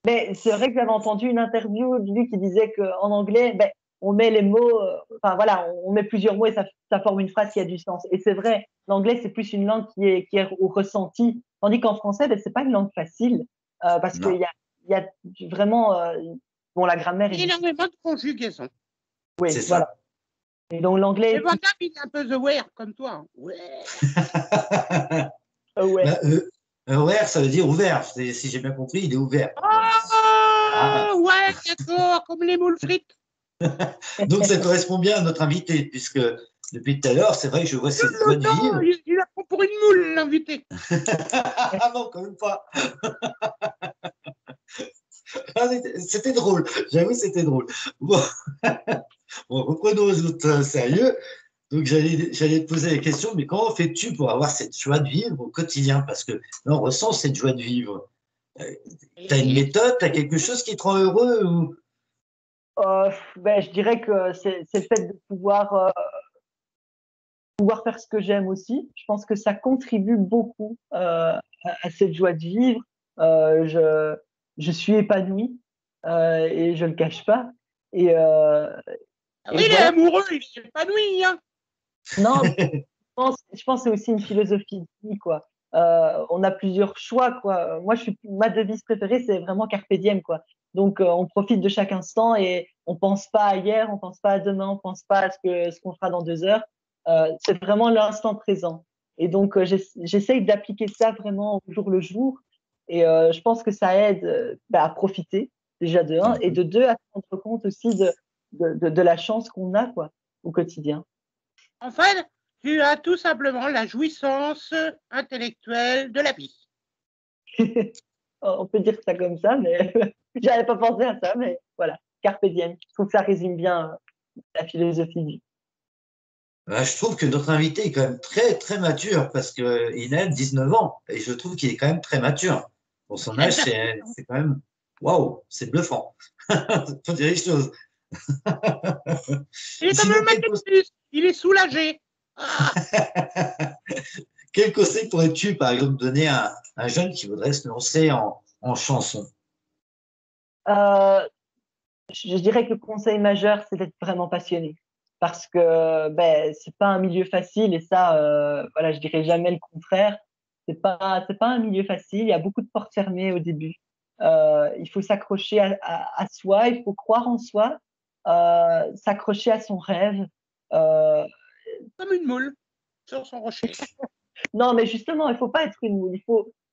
Mais c'est vrai que j'avais entendu une interview de lui qui disait qu'en anglais, ben, on met les mots, enfin voilà, on met plusieurs mots et ça forme une phrase qui a du sens. Et c'est vrai, l'anglais, c'est plus une langue qui est au ressenti, tandis qu'en français, ben, c'est pas une langue facile, parce qu'il y a vraiment, bon, la grammaire est énormément de conjugaison. Oui, c'est voilà. ça. Et donc l'anglais. Et Van Damme, il est un peu the wear comme toi. Hein. Ouais. Ouais. Ouvert, ça veut dire ouvert. Si j'ai bien compris, il est ouvert. Ouais, d'accord, comme les moules frites. Donc, ça correspond bien à notre invité, puisque depuis tout à l'heure, c'est vrai que je vois cette joie de vivre. Il la prend pour une moule, l'invité. Ah non, quand même pas. C'était drôle. J'avoue, c'était drôle. Bon, reprenons aux autres sérieux. Donc, j'allais te poser la question, mais comment fais-tu pour avoir cette joie de vivre au quotidien? Parce que là, on ressent cette joie de vivre. Tu as une méthode, tu as quelque chose qui te rend heureux ou... Ben, je dirais que c'est le fait de pouvoir faire ce que j'aime aussi. Je pense que ça contribue beaucoup à cette joie de vivre. Je suis épanouie et je le cache pas. Et, oui, il est amoureux, il est épanoui. Hein. Non, je pense que c'est aussi une philosophie de vie, quoi. On a plusieurs choix, quoi. Moi, ma devise préférée, c'est vraiment carpe diem, quoi. Donc, on profite de chaque instant et on pense pas à hier, on pense pas à demain, on pense pas à ce qu'on fera dans 2 heures. C'est vraiment l'instant présent. Et donc, j'essaye d'appliquer ça vraiment au jour le jour. Et je pense que ça aide à profiter, déjà de un, et de deux, à se rendre compte aussi de la chance qu'on a, quoi, au quotidien. En fait, tu as tout simplement la jouissance intellectuelle de la vie. On peut dire ça comme ça, mais j'avais pas pensé à ça, mais voilà, carpe diem. Je trouve que ça résume bien la philosophie du. Je trouve que notre invité est quand même très, très mature parce qu'il a 19 ans et je trouve qu'il est quand même très mature. Pour son âge, c'est quand même, waouh, c'est bluffant. Faut dire les choses. Il est comme le mec il est soulagé. Quel conseil pourrais-tu, par exemple, donner à un jeune qui voudrait se lancer en chanson? Je dirais que le conseil majeur, c'est d'être vraiment passionné. Parce que c'est pas un milieu facile et ça, voilà, je dirais jamais le contraire. C'est pas un milieu facile. Il y a beaucoup de portes fermées au début. Il faut s'accrocher à soi, il faut croire en soi, s'accrocher à son rêve. Comme une moule sur son rocher. Non, mais justement, il faut pas être une moule.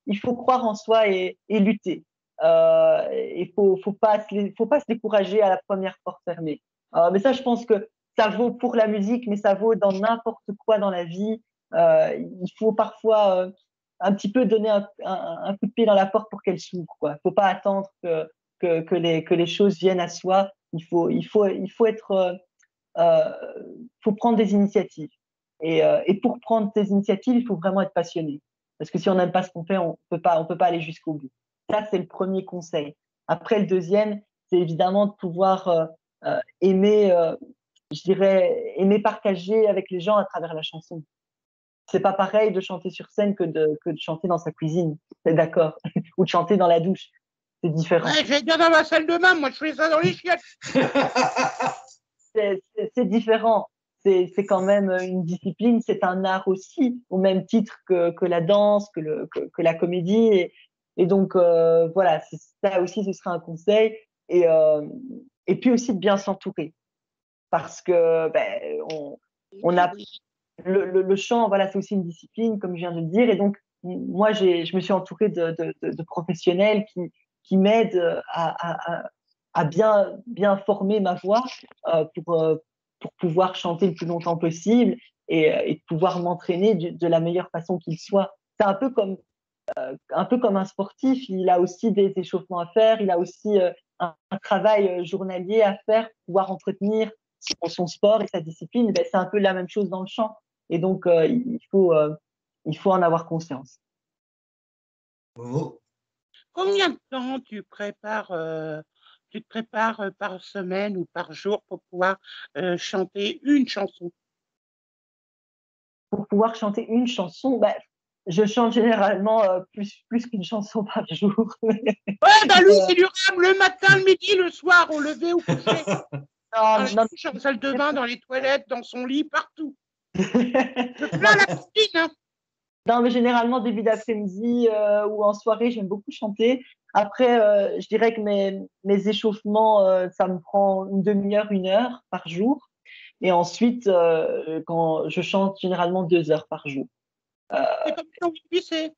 Il faut croire en soi et lutter. Il faut pas se décourager à la première porte fermée. Mais ça, je pense que ça vaut pour la musique, mais ça vaut dans n'importe quoi dans la vie. Il faut parfois un petit peu donner un coup de pied dans la porte pour qu'elle s'ouvre, quoi. Faut pas attendre que les choses viennent à soi. Il faut être, faut prendre des initiatives. Et pour prendre des initiatives, il faut vraiment être passionné. Parce que si on n'aime pas ce qu'on fait, on peut pas aller jusqu'au bout. Ça, c'est le premier conseil. Après, le deuxième, c'est évidemment de pouvoir aimer, je dirais, aimer partager avec les gens à travers la chanson. C'est pas pareil de chanter sur scène que de chanter dans sa cuisine, c'est d'accord, ou de chanter dans la douche. C'est différent. Ouais, j'allais dire dans ma salle de bain, moi je fais ça dans les chiottes. C'est différent. C'est quand même une discipline, c'est un art aussi, au même titre que la danse, que la comédie. Et donc, voilà, ça aussi, ce serait un conseil. Et puis aussi de bien s'entourer. Parce que on a le chant, voilà, c'est aussi une discipline, comme je viens de le dire. Et donc, moi, je me suis entourée de professionnels qui m'aident à bien former ma voix pour pouvoir chanter le plus longtemps possible et de pouvoir m'entraîner de la meilleure façon qu'il soit. C'est un peu comme un sportif, il a aussi des échauffements à faire, il a aussi un travail journalier à faire pour pouvoir entretenir son sport et sa discipline. Ben, c'est un peu la même chose dans le chant. Et donc, il faut en avoir conscience. Bravo. Combien de temps tu te prépares par semaine ou par jour pour pouvoir chanter une chanson? Pour pouvoir chanter une chanson, ben, je chante généralement plus qu'une chanson par jour. Ouais, bah lui, c'est durable le matin, le midi, le soir, au lever, au coucher, dans la Non, douche, en salle de bain, dans les toilettes, dans son lit, partout. Je plains la copine, hein. non, mais généralement, début d'après-midi ou en soirée, j'aime beaucoup chanter. Après, je dirais que mes échauffements, ça me prend une demi-heure, 1 heure par jour. Et ensuite, quand je chante, généralement 2 heures par jour. C'est comme ça, oui, c'est.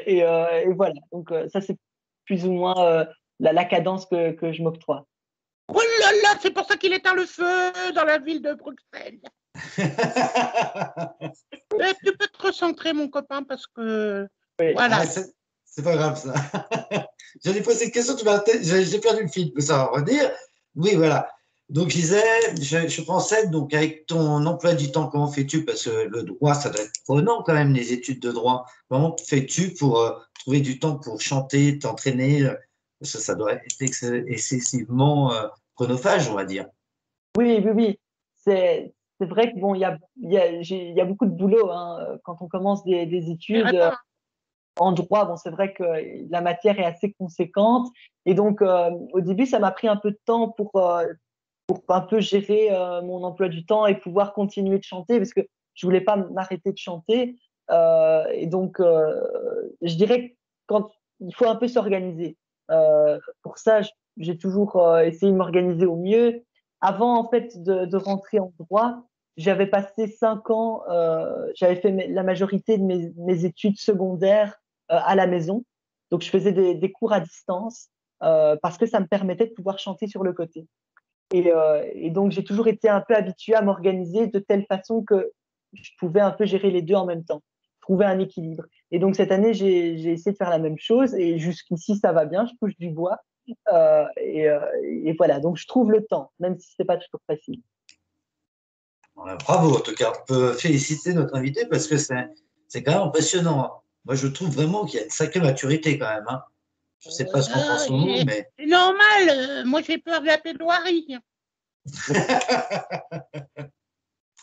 Et voilà. Donc, ça, c'est plus ou moins la cadence que je m'octroie. Oh là là, c'est pour ça qu'il éteint le feu dans la ville de Bruxelles. Tu peux te recentrer, mon copain, parce que. Oui. Voilà. Ah, c'est pas grave ça. J'allais poser une question, j'ai perdu le fil, mais ça va revenir. Oui, voilà. Donc, je disais, je pensais, donc, avec ton emploi du temps, comment fais-tu? Parce que le droit, ça doit être prenant quand même, les études de droit. Comment fais-tu pour trouver du temps pour chanter, t'entraîner? Parce que ça doit être excessivement chronophage, on va dire. Oui, oui, oui. C'est vrai que bon, il y a beaucoup de boulot hein, quand on commence des études Attends, en droit. Bon, c'est vrai que la matière est assez conséquente et donc au début, ça m'a pris un peu de temps pour un peu gérer mon emploi du temps et pouvoir continuer de chanter parce que je voulais pas m'arrêter de chanter. Et donc, je dirais que quand il faut un peu s'organiser. Pour ça, j'ai toujours essayé de m'organiser au mieux. Avant, en fait, de rentrer en droit, j'avais passé 5 ans, j'avais fait la majorité de mes études secondaires à la maison. Donc, je faisais des cours à distance parce que ça me permettait de pouvoir chanter sur le côté. Et donc, j'ai toujours été un peu habituée à m'organiser de telle façon que je pouvais un peu gérer les deux en même temps, trouver un équilibre. Et donc, cette année, j'ai essayé de faire la même chose et jusqu'ici, ça va bien, je touche du bois. Et voilà, donc je trouve le temps, même si c'est pas toujours facile. Bravo, en tout cas, on peut féliciter notre invité parce que c'est quand même impressionnant, hein. Moi, je trouve vraiment qu'il y a une sacrée maturité quand même, hein. Je ne sais pas ce qu'en pensons-nous, mais c'est normal. Moi, j'ai peur de la plaidoirie.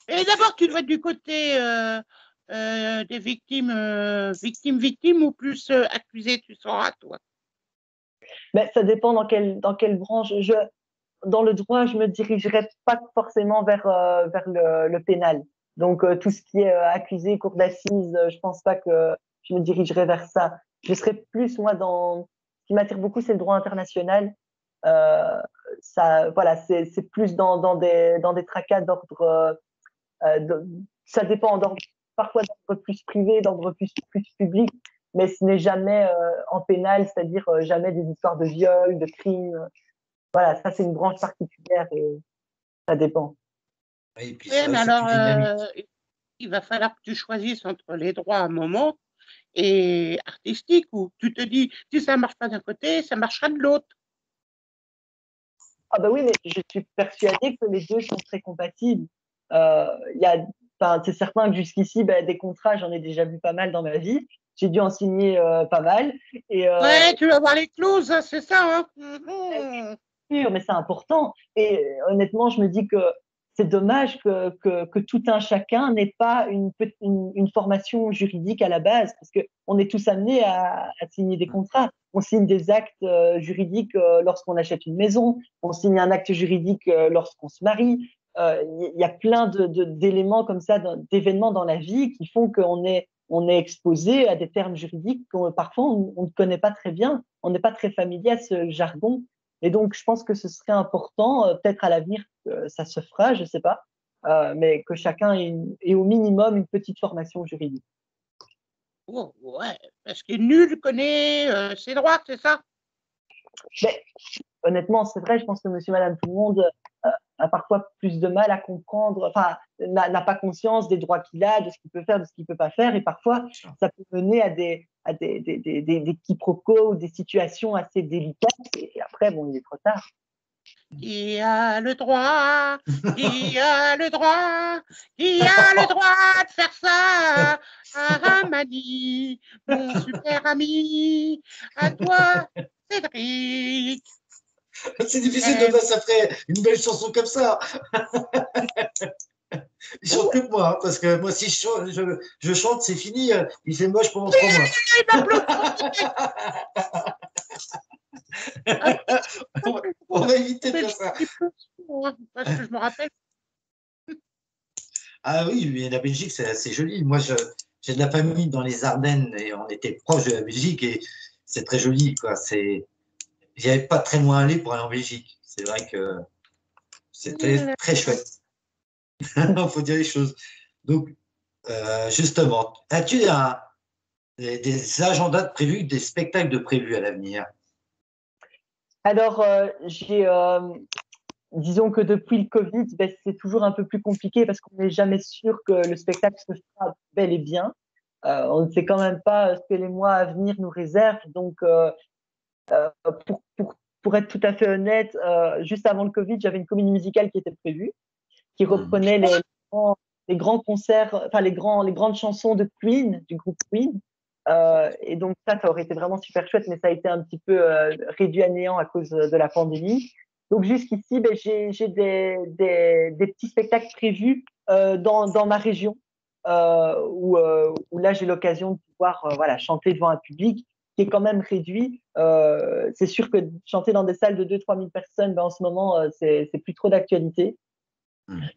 Et d'abord, tu dois être du côté des victimes ou plus accusées, tu sauras, toi. Mais ça dépend dans quelle branche. Dans le droit, je me dirigerai pas forcément vers le pénal. Donc, tout ce qui est accusé, cour d'assises, je pense pas que je me dirigerai vers ça. Je serai plus, moi, ce qui m'attire beaucoup, c'est le droit international. Euh, voilà, c'est plus dans des tracas d'ordre, ça dépend parfois d'ordre plus privé, d'ordre plus public, mais ce n'est jamais en pénal, c'est-à-dire jamais des histoires de viol, de crimes. Voilà, ça c'est une branche particulière et ça dépend. et puis Oui, c'est vrai mais que c'est alors, plus dynamique. il va falloir que tu choisisses entre les droits à un moment et artistique, où tu te dis, si ça ne marche pas d'un côté, ça marchera de l'autre. Ah bah oui, mais je suis persuadée que les deux sont très compatibles. Il y a, enfin, c'est certain que jusqu'ici, ben, des contrats, j'en ai déjà vu pas mal dans ma vie. J'ai dû en signer pas mal. Et Ouais, tu vas voir les clauses, c'est ça, hein. Mhm. sûr, mais c'est important. Et honnêtement, je me dis que c'est dommage que tout un chacun n'ait pas une formation juridique à la base, parce qu'on est tous amenés à signer des contrats. On signe des actes juridiques lorsqu'on achète une maison, on signe un acte juridique lorsqu'on se marie. Il y a plein d'éléments comme ça, d'événements dans la vie qui font on est exposé à des termes juridiques qu'on parfois on ne connaît pas très bien, on n'est pas très familier à ce jargon. Et donc, je pense que ce serait important, peut-être à l'avenir, ça se fera, je sais pas, mais que chacun ait au minimum une petite formation juridique. Oh, ouais, parce que nul connaît ses droits, c'est ça? Mais honnêtement, c'est vrai, je pense que monsieur, madame, tout le monde a parfois plus de mal à comprendre, enfin, n'a pas conscience des droits qu'il a, de ce qu'il peut faire, de ce qu'il peut pas faire. Et parfois, ça peut mener à des quiproquos ou des situations assez délicates. Et après, bon, il est trop tard. Qui a le droit? Qui a le droit? Qui a le droit de faire ça? Ah, Mani, mon super ami, à toi, Cédric. C'est difficile de passer après une belle chanson comme ça. Il chante que moi, hein, parce que moi, si je chante, c'est fini. Il fait moche pendant 3 mois. Il m'applaudit. On va éviter de faire ça. Parce que je me rappelle. Ah oui, mais la Belgique, c'est assez joli. Moi, j'ai de la famille dans les Ardennes et on était proche de la Belgique et c'est très joli, quoi. Il n'y avait pas très loin à aller pour aller en Belgique. C'est vrai que c'était très chouette. Il faut dire les choses. Donc, justement, as-tu des agendas de prévus, des spectacles de prévus à l'avenir? Alors, disons que depuis le Covid, ben, c'est toujours un peu plus compliqué parce qu'on n'est jamais sûr que le spectacle se fera bel et bien. On ne sait quand même pas ce que les mois à venir nous réservent. Donc, pour être tout à fait honnête, juste avant le Covid, j'avais une comédie musicale qui était prévue, qui reprenait les grands concerts, enfin les grandes chansons de Queen, du groupe Queen. Et donc ça aurait été vraiment super chouette, mais ça a été un petit peu réduit à néant à cause de la pandémie. Donc jusqu'ici, ben, j'ai des petits spectacles prévus dans ma région, où là j'ai l'occasion de pouvoir voilà, chanter devant un public qui est quand même réduit. C'est sûr que chanter dans des salles de 2-3 000 personnes, ben, en ce moment, c'est plus trop d'actualité,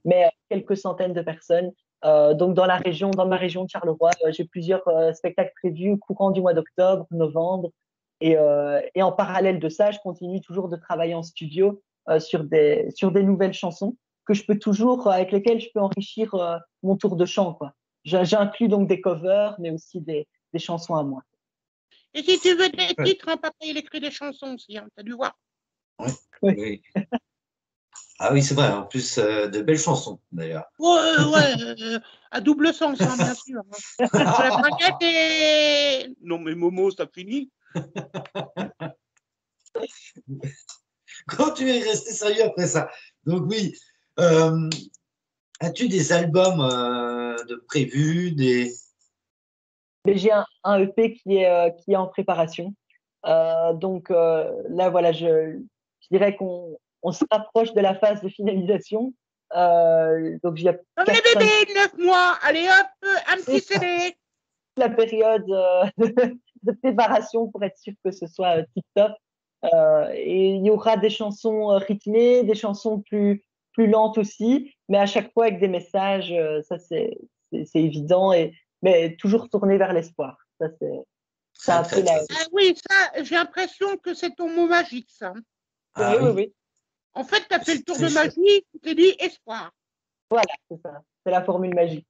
mais quelques centaines de personnes. Donc dans ma région de Charleroi, j'ai plusieurs spectacles prévus au courant du mois d'octobre, novembre. Et en parallèle de ça, je continue toujours de travailler en studio sur des nouvelles chansons que je peux toujours, avec lesquelles je peux enrichir mon tour de chant, quoi. J'inclus donc des covers, mais aussi des chansons à moi. Et si tu veux des titres, hein, papa, il écrit des chansons aussi, hein, t'as dû voir. Oui. Oui. Ah oui, c'est vrai. En plus, de belles chansons, d'ailleurs. Ouais, à double sens, hein, bien sûr. Hein. Entre la braguette et... Non, mais Momo, ça finit. Quand tu es resté sérieux après ça. Donc oui, as-tu des albums de prévus, Mais j'ai un EP qui est en préparation. Donc là, voilà, je dirais qu'on se rapproche de la phase de finalisation. Donc il y a Comme les bébés, 9 mois, allez hop, un petit CD. la période de préparation pour être sûr que ce soit tip-top. Et il y aura des chansons rythmées, des chansons plus lentes aussi, mais à chaque fois avec des messages, ça c'est évident, mais toujours tourné vers l'espoir. Ça c'est un peu la... Ah oui, ça, j'ai l'impression que c'est ton mot magique, ça. Ah oui, oui, oui. En fait, tu as fait le tour de magie, tu t'es dit espoir. Voilà, c'est ça. C'est la formule magique.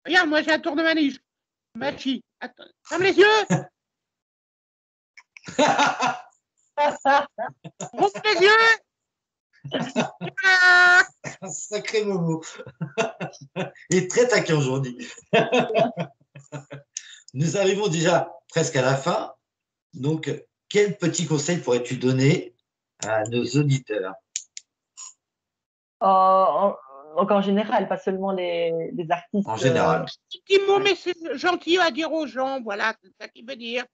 Regarde, moi j'ai un tour de magie. Magie. Attends, ferme les yeux. Ouvre les yeux. Voilà. Sacré Momo. Il est très taquin aujourd'hui. Nous arrivons déjà presque à la fin. Donc, quel petit conseil pourrais-tu donner à nos auditeurs? Donc en général, pas seulement les artistes. En général. Petit mot, mais c'est gentil à dire aux gens. Voilà, c'est ça qu'il veut dire.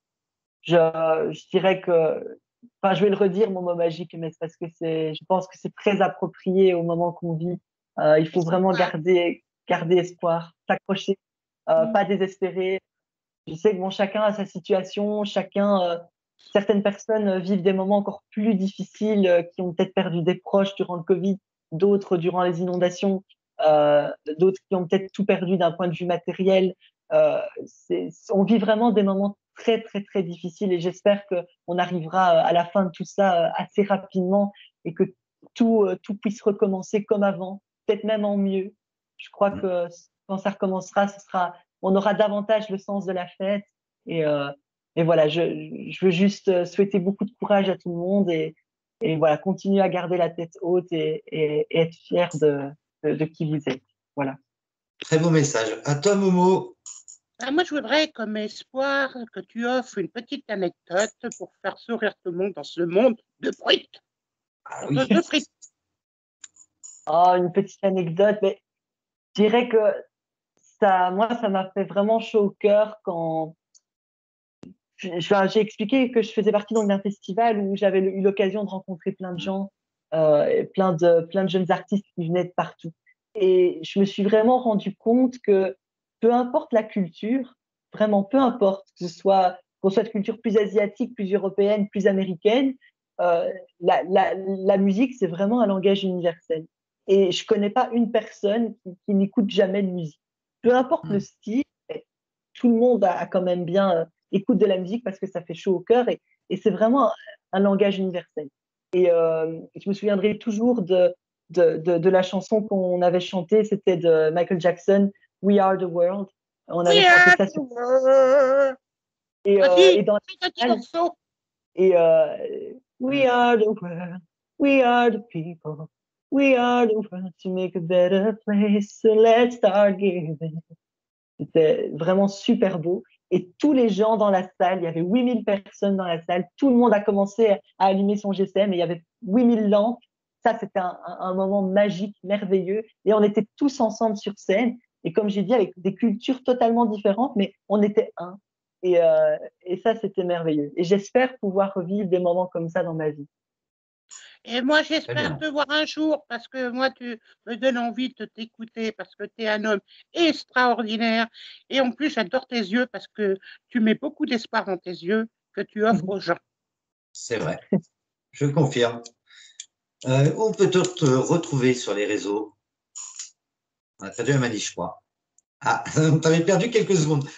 Je dirais que, enfin, je vais le redire, mon mot magique, mais c'est parce que je pense que c'est très approprié au moment qu'on vit. Il faut vraiment garder espoir, s'accrocher, pas désespérer. Je sais que bon, chacun a sa situation, certaines personnes vivent des moments encore plus difficiles, qui ont peut-être perdu des proches durant le Covid, d'autres durant les inondations, d'autres qui ont peut-être tout perdu d'un point de vue matériel. On vit vraiment des moments très, très, très difficiles et j'espère qu'on arrivera à la fin de tout ça assez rapidement et que tout puisse recommencer comme avant, peut-être même en mieux. Je crois que quand ça recommencera, on aura davantage le sens de la fête. Et, euh, et voilà, je veux juste souhaiter beaucoup de courage à tout le monde et voilà, continuer à garder la tête haute et être fier de qui vous êtes. Voilà. Très beau message. À toi, Momo. Moi, je voudrais, comme espoir, que tu offres une petite anecdote pour faire sourire tout le monde dans ce monde de frites. Ah oui. De frites. Oh, une petite anecdote, mais je dirais que moi, ça m'a fait vraiment chaud au cœur quand j'ai expliqué que je faisais partie donc d'un festival où j'avais eu l'occasion de rencontrer plein de gens, et plein de jeunes artistes qui venaient de partout. Et je me suis vraiment rendu compte que peu importe la culture, vraiment peu importe qu'on soit de culture plus asiatique, plus européenne, plus américaine, la musique c'est vraiment un langage universel. Et je connais pas une personne qui n'écoute jamais de musique. Peu importe le style, tout le monde a quand même bien écoute de la musique parce que ça fait chaud au cœur et c'est vraiment un langage universel. Et je me souviendrai toujours de la chanson qu'on avait chantée, c'était de Michael Jackson, We Are the World. On avait chanté ça sur... Vas-y, et dans fais un petit la salle, morceau. et We are the world, we are the people, we are the world to make a better place, so let's start giving. C'était vraiment super beau. Et tous les gens dans la salle, il y avait 8000 personnes dans la salle, tout le monde a commencé à allumer son GSM et il y avait 8000 lampes. Ça, c'était un moment magique, merveilleux. Et on était tous ensemble sur scène. Et comme j'ai dit, avec des cultures totalement différentes, mais on était un. Et ça, c'était merveilleux. Et j'espère pouvoir revivre des moments comme ça dans ma vie. Et moi, Très j'espère bien. te voir un jour parce que moi, tu me donnes envie de t'écouter parce que tu es un homme extraordinaire. Et en plus, j'adore tes yeux parce que tu mets beaucoup d'espoir dans tes yeux que tu offres aux gens. C'est vrai. Je confirme. On peut te retrouver sur les réseaux. On a perdu Amani, je crois. Ah, t'avais perdu quelques secondes.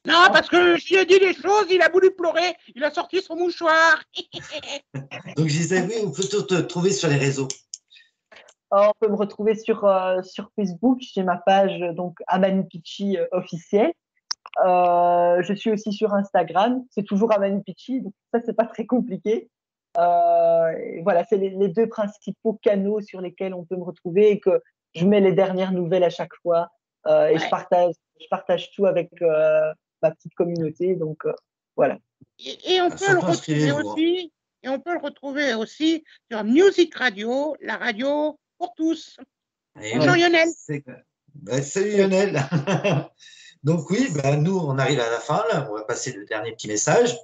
Non, parce que je lui ai dit des choses, il a voulu pleurer, il a sorti son mouchoir. Donc, je disais, oui, on peut te trouver sur les réseaux. On peut me retrouver sur Facebook. J'ai ma page donc Amani Pichi officielle. Je suis aussi sur Instagram. C'est toujours Amani Pichi, donc ça c'est pas très compliqué. Et voilà, c'est les deux principaux canaux sur lesquels on peut me retrouver et que je mets les dernières nouvelles à chaque fois. Et Ouais. je partage tout avec ma petite communauté. Donc voilà. Et on peut le Surtout, retrouver inscrivez-vous. aussi, et on peut le retrouver aussi sur Music Radio, la radio pour tous. Et Bonjour oui, Lionel. salut Lionel. Donc oui, nous, on arrive à la fin, là. On va passer le dernier petit message.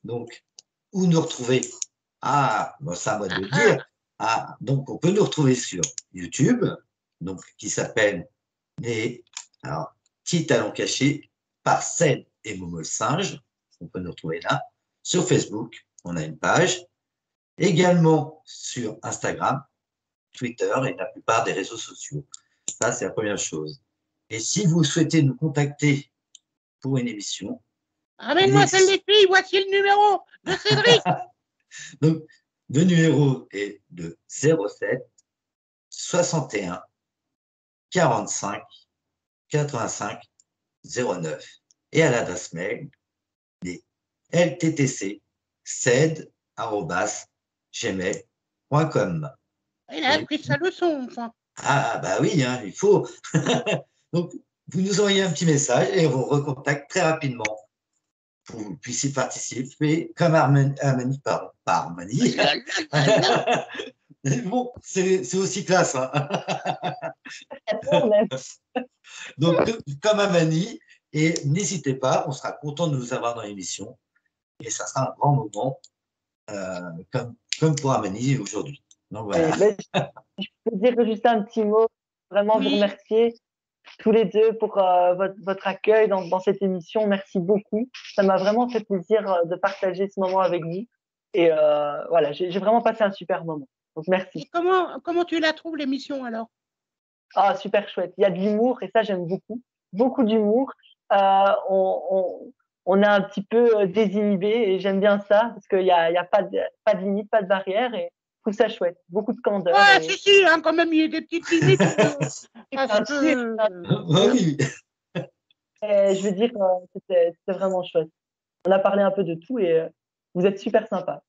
Donc, où nous retrouver? Ah, bon, c'est à moi de le dire. Ah, donc, on peut nous retrouver sur YouTube, donc, qui s'appelle alors, Petits Talons Cachés par Ced et Momo le Singe. On peut nous retrouver là. Sur Facebook, on a une page. Également sur Instagram, Twitter et la plupart des réseaux sociaux. Ça, c'est la première chose. Et si vous souhaitez nous contacter pour une émission, Ramène-moi celle des filles, voici le numéro de Cédric. donc, le numéro est de 07 61 45 85 09. Et à l'adresse mail, les lttc.ced@gmail.com. Il a appris sa leçon, enfin. Ah, bah oui, hein, il faut. Donc, vous nous envoyez un petit message et on vous recontacte très rapidement pour que vous puissiez participer comme Armani, pardon, pas Armani. Bon, c'est aussi classe. Hein. Donc, comme Armani, et n'hésitez pas, on sera content de vous avoir dans l'émission et ça sera un grand moment comme pour Armani aujourd'hui. Donc voilà. Je peux dire juste un petit mot, vraiment vous remercier tous les deux pour votre accueil dans cette émission. Merci beaucoup. Ça m'a vraiment fait plaisir de partager ce moment avec vous. Et voilà, j'ai vraiment passé un super moment. Donc merci. Et comment tu la trouves l'émission alors? Ah, super chouette. Il y a de l'humour et ça, j'aime beaucoup. Beaucoup d'humour. On est un petit peu désinhibé et j'aime bien ça parce qu'il y a pas de limite, pas de barrière et trouve ça chouette. Beaucoup de candeur. Ouais, et- si, hein, quand même, il y a des petites limites. Parce que... Ah oui. et je veux dire, c'était vraiment chouette. On a parlé un peu de tout et vous êtes super sympa.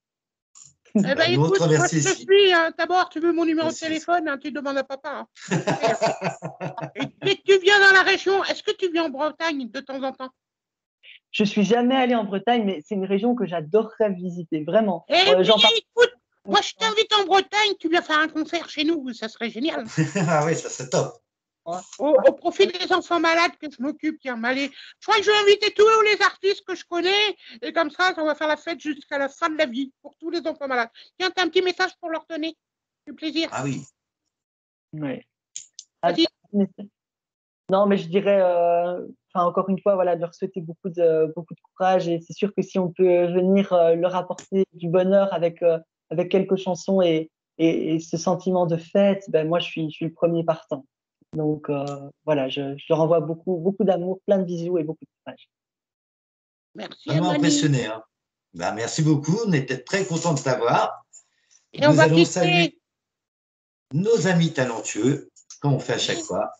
Eh Bah, ben, nous, on te écoute, moi, remercie je te aussi. suis. Hein. D'abord, tu veux mon numéro de Merci. téléphone, hein, tu demandes à papa. Hein. Et dès que tu viens dans la région, est-ce que tu viens en Bretagne de temps en temps? Je suis jamais allée en Bretagne, mais c'est une région que j'adorerais visiter, vraiment. Eh bien, J'en parle. écoute, moi, je t'invite en Bretagne, tu viens faire un concert chez nous, ça serait génial. Ah oui, ça serait top. Au profit des enfants malades que je m'occupe, tiens, allez. Je crois que je vais inviter tous les artistes que je connais, et comme ça, on va faire la fête jusqu'à la fin de la vie, pour tous les enfants malades. Tiens, t'as un petit message pour leur donner. Du plaisir. Ah oui. Ouais. Vas-y. Non, mais je dirais, encore une fois, voilà, de leur souhaiter beaucoup de courage. Et c'est sûr que si on peut venir leur apporter du bonheur avec quelques chansons et ce sentiment de fête, ben moi, je suis le premier partant. Donc voilà, je leur envoie beaucoup d'amour, plein de bisous et beaucoup de courage. Merci, Vraiment Amani. impressionné. Hein. Bah, merci beaucoup. On était très contents de t'avoir. Et on Nous va allons quitter. saluer nos amis talentueux, comme on fait à chaque fois.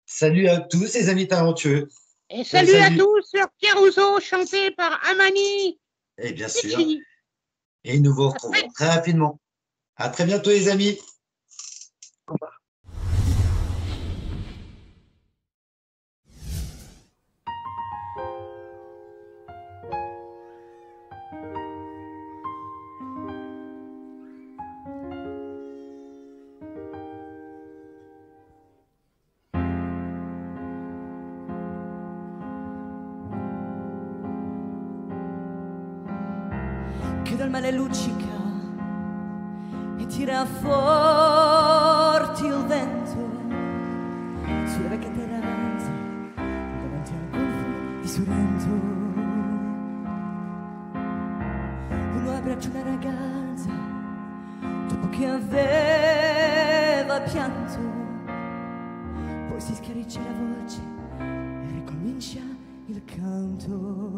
Salut à tous ces amis talentueux. Et salut à salut. tous sur Pierre Rousseau, chanté par Amani. Et bien sûr. Pichi. Et nous vous retrouvons très rapidement. À très bientôt, les amis. Au revoir. Che dal male luccica e tira forti il vento sulle vecchie terrazze davanti al golfo di Sorrento. Uno abbraccia una ragazza dopo che aveva pianto, poi si schiarisce la voce e ricomincia il canto.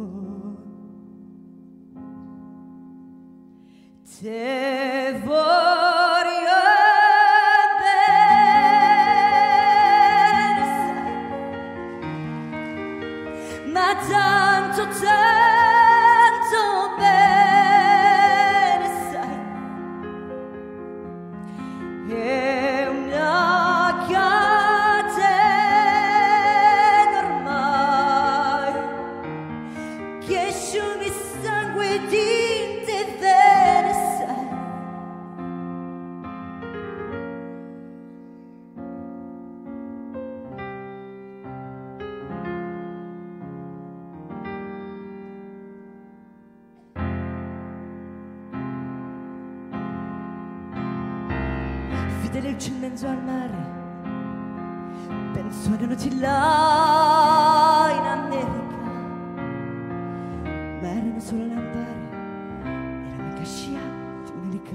Te voglio bene, sai, ma tanto bene, sai, è una catena ormai che asciughi sangue e tinte vere, sai. Fidele il in mezzo al mare, penso a notti là in America, ma erano solo lampare, era una scia di un'elica.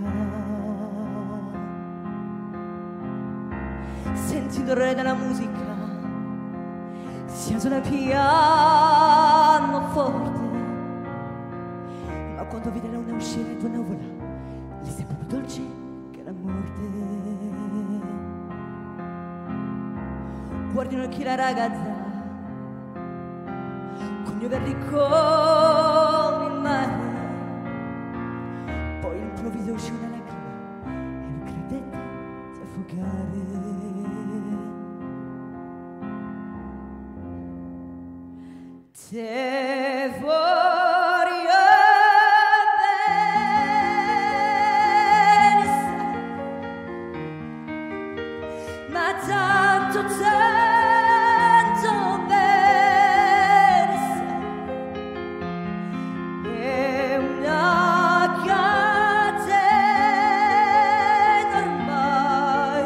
Senti il re della musica, si alza dal pianoforte, ma quando vide la luna uscire tua nuvola, gli sembra più dolce che la morte. Guardi un occhio la ragazza, con gli verdi come il mare, poi all'improvviso uscì una lacrima e non credette di affogare. Te voglio bene, sai, ma tanto bene, sai, è una catena ormai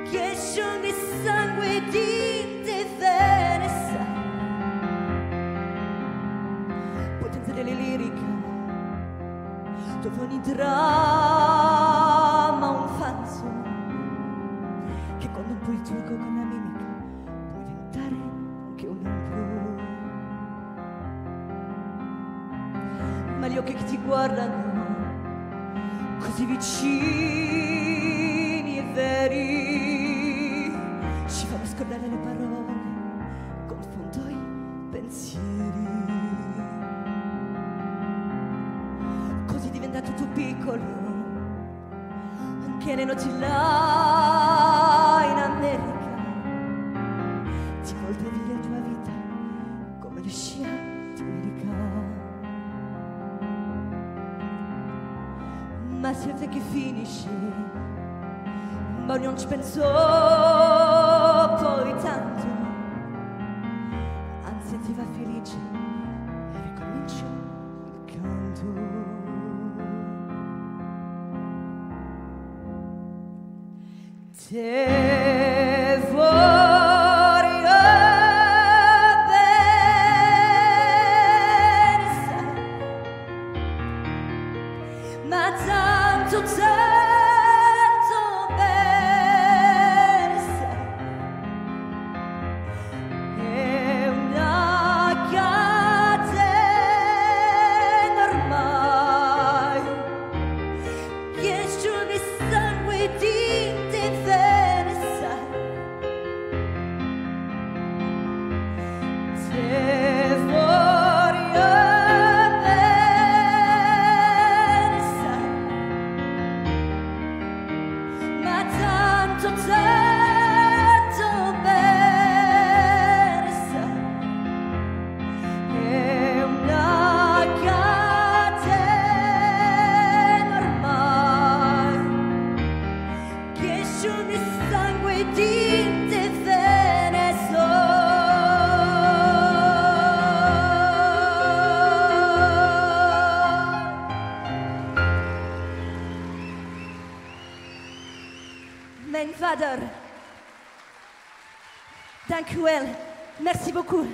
che asciughi sangue e tinte vere, sai. Potenza delle lirica, dove ogni dramma un falso, che quando un po' il trucco con la mimica può diventare anche un impro. Ma gli occhi che ti guardano così vicini e veri, ci fanno scordare le parole, confondo i pensieri. Così diventato tu piccolo, anche le notti là in America, ti voltevi la tua vita come le scia di America. Ma sempre che finisce, ma non ci penso poi tanto, anzi ti va felice e ricomincio il canto. Te voglio bene, sai, ma tanto bene, sai, è una catena ormai che asciuga il sangue di te bene, sai. Te voglio bene, sai, ma tanto bene, sai, è una catena ormai che asciuga il sangue di te bene, so. Mijn vader, dank u wel, merci beaucoup.